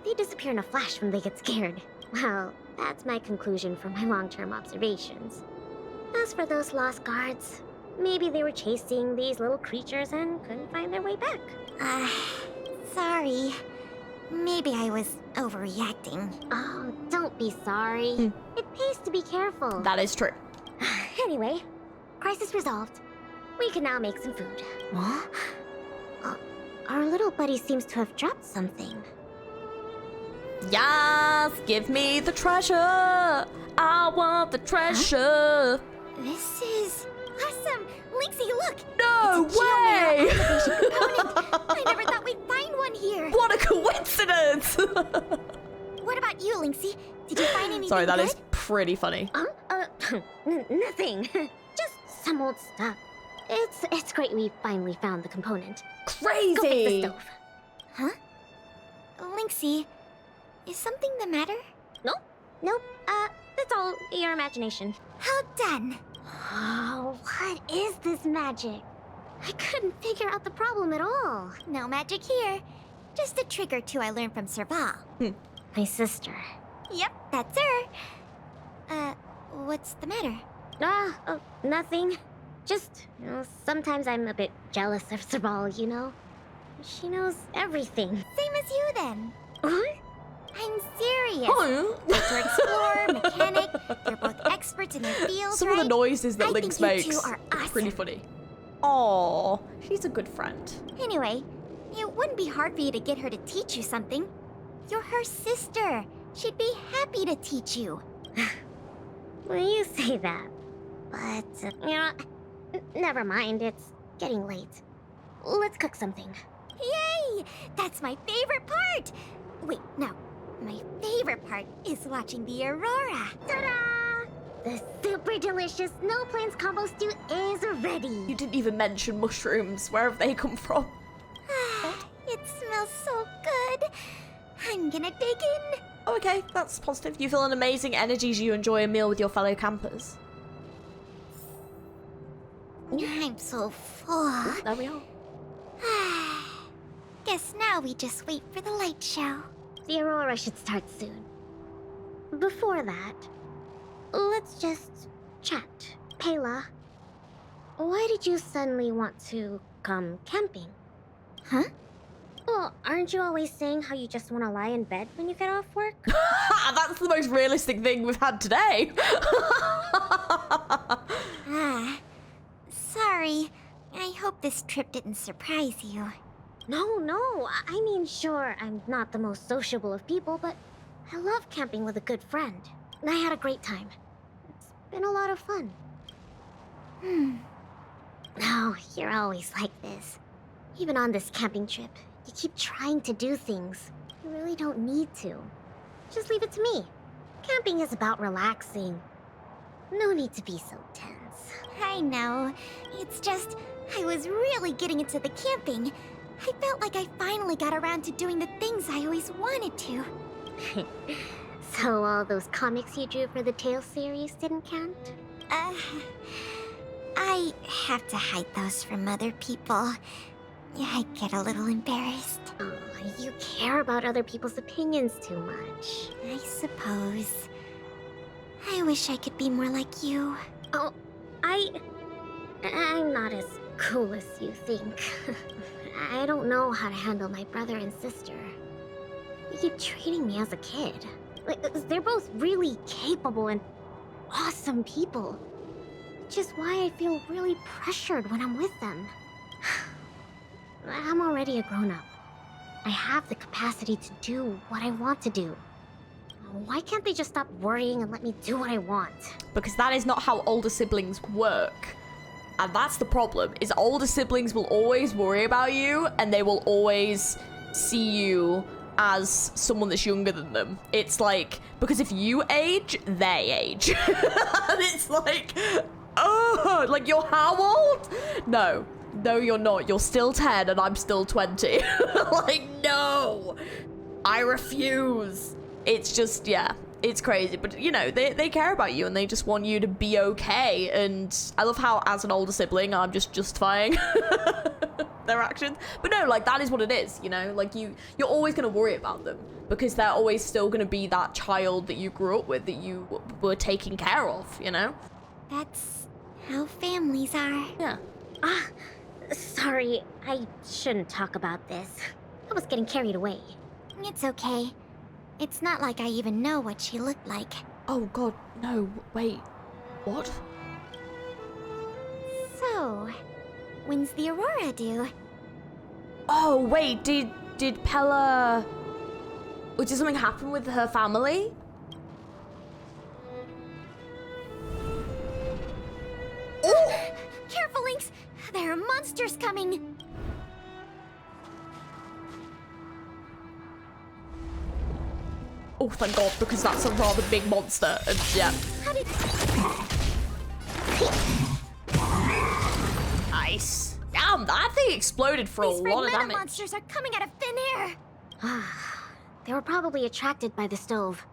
They disappear in a flash when they get scared. Well, that's my conclusion from my long-term observations. As for those lost guards, maybe they were chasing these little creatures and couldn't find their way back. Sorry. Maybe I was overreacting. Oh, don't be sorry. It pays to be careful. That is true. Anyway, crisis resolved. We can now make some food. What? Our little buddy seems to have dropped something. Yes, give me the treasure. I want the treasure. This is awesome. Lynxie, look. No way. I never thought we'd find one here. What a coincidence. What about you, Lynxie? Did you find anything Sorry, that good? is pretty funny. Nothing. Just some old stuff. It's great we finally found the component. Crazy! Go fix the stove. Huh? Lynxie, is something the matter? Nope. That's all your imagination. How done? Oh, what is this magic? I couldn't figure out the problem at all. No magic here. Just a trick or two I learned from Serval. My sister. Yep, that's her. What's the matter? Nothing. Just, sometimes I'm a bit jealous of Serval, you know? She knows everything. Same as you, then. What? I'm serious. Oh. Doctor Explorer, mechanic, they're both experts in their fields, Some right? of the noises that I Lynx think makes you two are awesome. pretty funny. Aww, she's a good friend. Anyway, it wouldn't be hard for you to get her to teach you something. You're her sister. She'd be happy to teach you. Well, you say that. But, never mind. It's getting late. Let's cook something. Yay! That's my favorite part! Wait, no. My favorite part is watching the aurora. Ta-da! The super delicious No Plans combo stew is ready. You didn't even mention mushrooms. Where have they come from? It smells so good. I'm gonna dig in. Oh, okay, that's positive. You feel an amazing energy as you enjoy a meal with your fellow campers. I'm so full. Ooh, there we are. Guess now we just wait for the light show. The aurora should start soon. Before that, let's just chat. Pela, why did you suddenly want to come camping? Huh? Well, aren't you always saying how you just want to lie in bed when you get off work? That's the most realistic thing we've had today. Sorry. I hope this trip didn't surprise you. No. I mean, sure, I'm not the most sociable of people, but I love camping with a good friend. I had a great time. It's been a lot of fun. Oh, you're always like this. Even on this camping trip, you keep trying to do things. You really don't need to. Just leave it to me. Camping is about relaxing. No need to be so tense. I know. It's just, I was really getting into the camping. I felt like I finally got around to doing the things I always wanted to. So all those comics you drew for the Tales series didn't count? I have to hide those from other people. I get a little embarrassed. Oh, you care about other people's opinions too much. I suppose. I wish I could be more like you. Oh, I'm not as cool as you think. I don't know how to handle my brother and sister. You keep treating me as a kid. Like, they're both really capable and awesome people. Which is why I feel really pressured when I'm with them. I'm already a grown-up. I have the capacity to do what I want to do. Why can't they just stop worrying and let me do what I want? Because that is not how older siblings work. And that's the problem, is older siblings will always worry about you and they will always see you as someone that's younger than them. It's like, because if you age, they age. And it's like, oh, like you're how old? No, you're not. You're still 10 and I'm still 20. Like, no, I refuse. It's just, yeah, it's crazy. But, you know, they care about you and they just want you to be okay. And I love how, as an older sibling, I'm just justifying their actions. But no, like, that is what it is, you know? Like, you're always going to worry about them because they're always still going to be that child that you grew up with, that you were taking care of, you know? That's how families are. Yeah. Sorry, I shouldn't talk about this. I was getting carried away. It's okay. It's not like I even know what she looked like. Oh god, no, wait. What? So, when's the aurora due? Oh, wait, did Pela... Did something happen with her family? Careful, Lynx! There are monsters coming! Oh, thank God, because that's a rather big monster. And yeah. Nice. Damn, that thing exploded for a lot of damage. Monsters are coming out of thin air. They were probably attracted by the stove.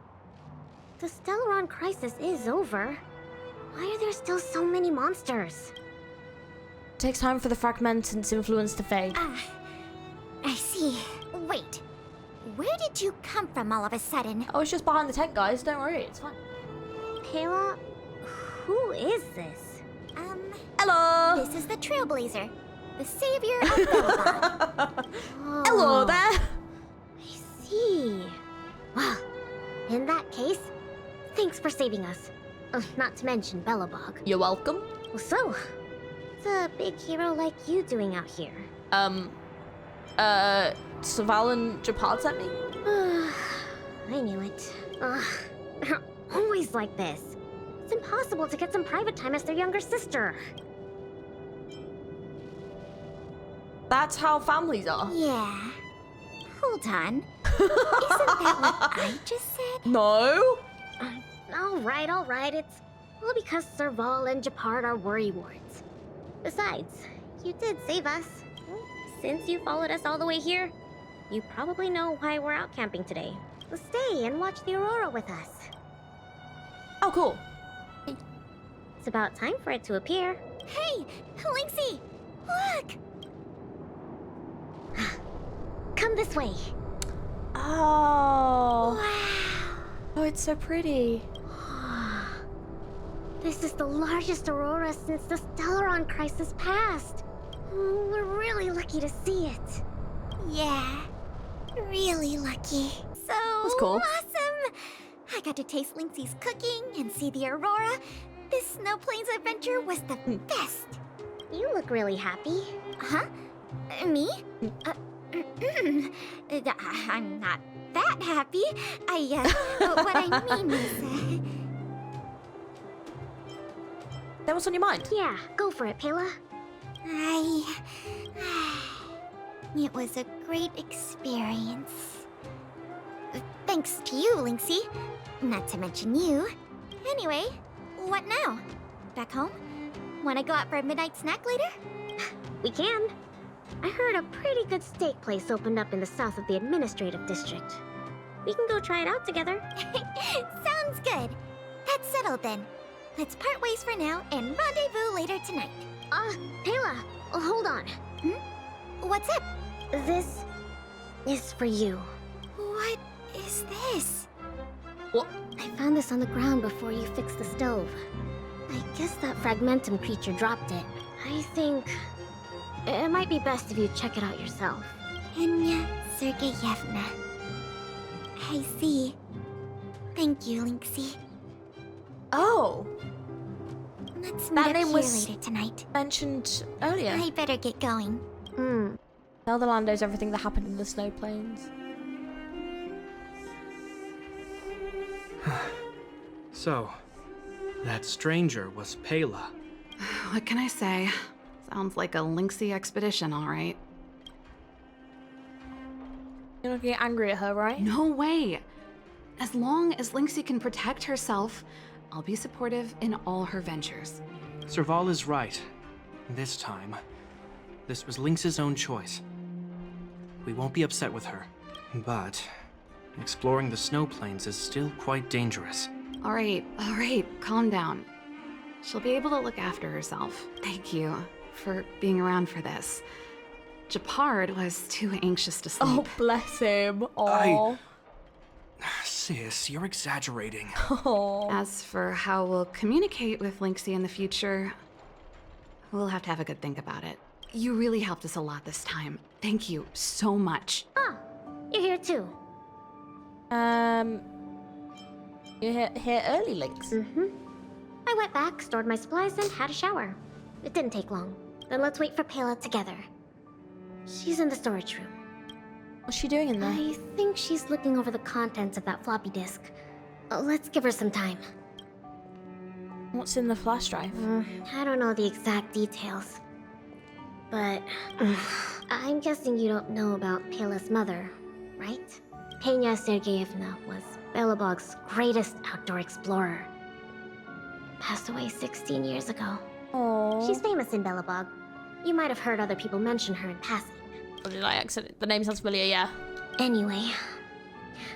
The Stellaron crisis is over. Why are there still so many monsters? It takes time for the fragmentant's influence to fade. I see. Wait. Where did you come from all of a sudden? I was just behind the tent, guys. Don't worry, it's fine. Pela? Who is this? Hello! This is the Trailblazer. The savior of Belobog. Hello there! I see. Well, in that case, thanks for saving us. Not to mention Belobog. You're welcome. So, what's a big hero like you doing out here? Serval and Japad sent me? I knew it. They're always like this. It's impossible to get some private time as their younger sister. That's how families are. Yeah. Hold on. Isn't that what I just said? No. All right. It's all because Serval and Japard are worrywarts. Besides, you did save us. Since you followed us all the way here, you probably know why we're out camping today. So stay and watch the aurora with us. Oh, cool. It's about time for it to appear. Hey, Lynxy! Look! Come this way. Oh. Wow. Oh, it's so pretty. This is the largest aurora since the Stellaron crisis passed. We're really lucky to see it. Yeah, really lucky. So That's cool. awesome! I got to taste Lynxy's cooking and see the aurora. This Snow Plains adventure was the best. You look really happy. Huh? Me? I'm not that happy. What I mean is... That was on your mind? Yeah, go for it, Pela. It was a great experience. Thanks to you, Lynxy. Not to mention you. Anyway, what now? Back home? Wanna go out for a midnight snack later? We can. I heard a pretty good steak place opened up in the south of the administrative district. We can go try it out together. Sounds good. That's settled then. Let's part ways for now and rendezvous later tonight. Pela, hold on. What's up? This is for you. What is this? What? I found this on the ground before you fixed the stove. I guess that fragmentum creature dropped it. I think it might be best if you check it out yourself. Enya Sergeyevna. I see. Thank you, Lynxy. Oh. Let's That meet name up was here later tonight. mentioned earlier. I better get going. Tell the Landos everything that happened in the Snow Plains. So, that stranger was Pela. What can I say? Sounds like a Lynxy expedition, all right. You're not gonna get angry at her, right? No way! As long as Lynxy can protect herself, I'll be supportive in all her ventures. Serval is right. This time, this was Lynx's own choice. We won't be upset with her. But exploring the Snow Plains is still quite dangerous. All right, calm down. She'll be able to look after herself. Thank you for being around for this. Japard was too anxious to sleep. Oh, bless him. Oh. Sis, you're exaggerating. Oh. As for how we'll communicate with Lynxy in the future, we'll have to have a good think about it. You really helped us a lot this time. Thank you so much. Oh, you're here too. You're here early, Lynx. I went back, stored my supplies, and had a shower. It didn't take long. Then let's wait for Pela together. She's in the storage room. What's she doing in there? I think she's looking over the contents of that floppy disk. Let's give her some time. What's in the flash drive? I don't know the exact details. But I'm guessing you don't know about Pela's mother, right? Enya Sergeyevna was Belobog's greatest outdoor explorer. Passed away 16 years ago. Aww. She's famous in Belobog. You might have heard other people mention her in passing. Or did I accident? The name sounds familiar, yeah. Anyway,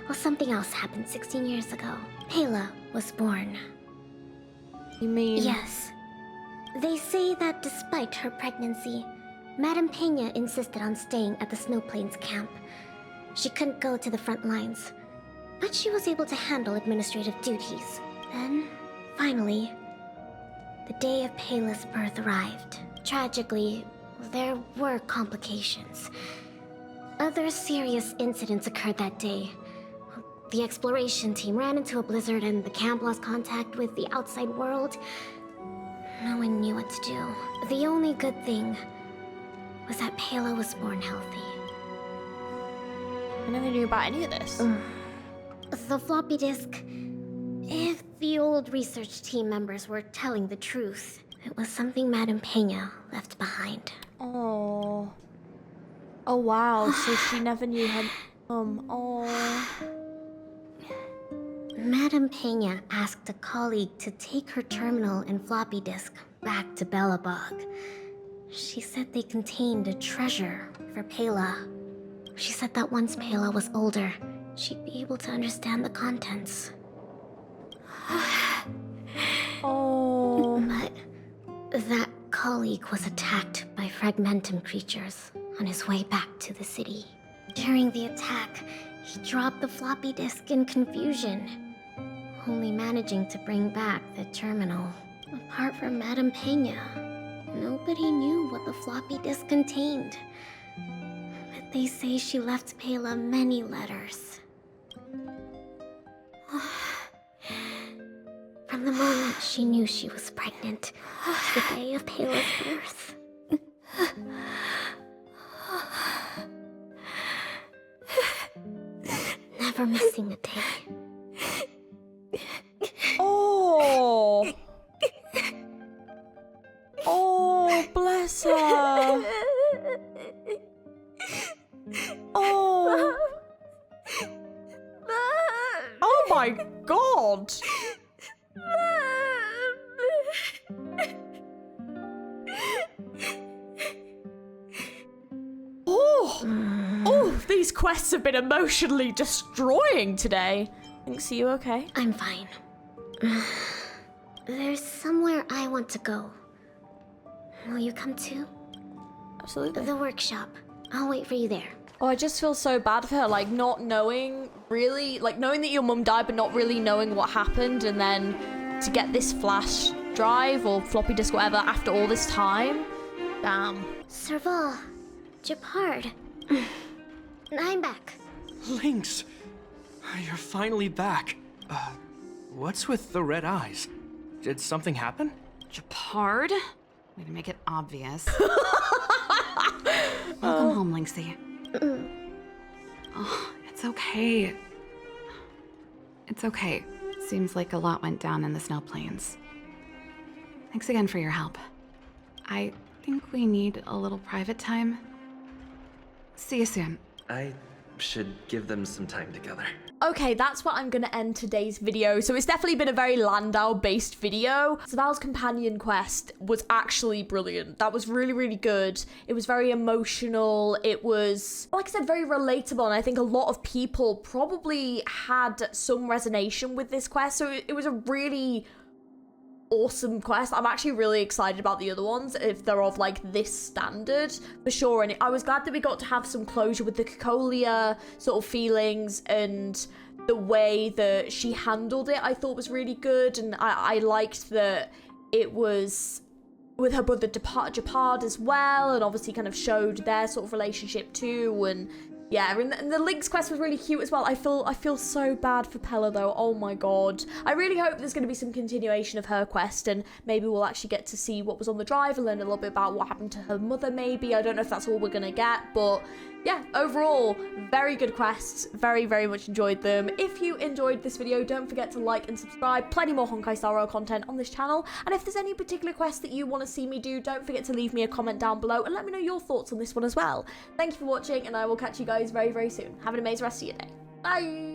well, something else happened 16 years ago. Pela was born. You mean? Yes. They say that despite her pregnancy, Madame Pena insisted on staying at the Snow Plains camp. She couldn't go to the front lines, but she was able to handle administrative duties. Then, finally, the day of Pela's birth arrived. Tragically, there were complications. Other serious incidents occurred that day. The exploration team ran into a blizzard and the camp lost contact with the outside world. No one knew what to do. The only good thing was that Pela was born healthy. I never knew about any of this. The floppy disk... If the old research team members were telling the truth, it was something Madame Pena left behind. Oh. Oh wow, so she never knew her oh. Madame Pena asked a colleague to take her terminal and floppy disk back to Belobog. She said they contained a treasure for Pela. She said that once Pela was older, she'd be able to understand the contents. Oh. But that colleague was attacked by fragmentum creatures on his way back to the city. During the attack, he dropped the floppy disk in confusion, only managing to bring back the terminal. Apart from Madame Pena, nobody knew what the floppy disk contained. But they say she left Pela many letters. From the moment she knew she was pregnant to the day of Pela's birth. Never missing a day. Oh. Oh, bless her. Oh. Oh my god. Oh, these quests have been emotionally destroying today. Lynx, are you okay? I'm fine. There's somewhere I want to go. Will you come too? Absolutely. The workshop. I'll wait for you there. Oh, I just feel so bad for her, like not knowing really, like knowing that your mum died, but not really knowing what happened, and then to get this flash drive or floppy disk, whatever, after all this time. Damn. Serval. Japard. I'm back. Lynx! You're finally back. What's with the red eyes? Did something happen? Japard? Way to make it obvious. Welcome home, Lynxie. Oh, it's okay. It's okay. Seems like a lot went down in the Snow Plains. Thanks again for your help. I think we need a little private time. See you soon. I should give them some time together. Okay, that's what I'm gonna end today's video. So it's definitely been a very Landau-based video. Serval's companion quest was actually brilliant. That was really, really good. It was very emotional. It was, like I said, very relatable. And I think a lot of people probably had some resonation with this quest. So it was a really awesome quest. I'm actually really excited about the other ones if they're of like this standard for sure. And I was glad that we got to have some closure with the Cacolia sort of feelings, and the way that she handled it I thought was really good. And I liked that it was with her brother Japard as well, and obviously kind of showed their sort of relationship too. And yeah, and the Lynx quest was really cute as well. I feel so bad for Pela though. Oh my god. I really hope there's going to be some continuation of her quest, and maybe we'll actually get to see what was on the drive and learn a little bit about what happened to her mother maybe. I don't know if that's all we're going to get, but yeah, overall, very good quests. Very, very much enjoyed them. If you enjoyed this video, don't forget to like and subscribe. Plenty more Honkai Star Rail content on this channel. And if there's any particular quest that you want to see me do, don't forget to leave me a comment down below and let me know your thoughts on this one as well. Thank you for watching, and I will catch you guys very, very soon. Have an amazing rest of your day. Bye!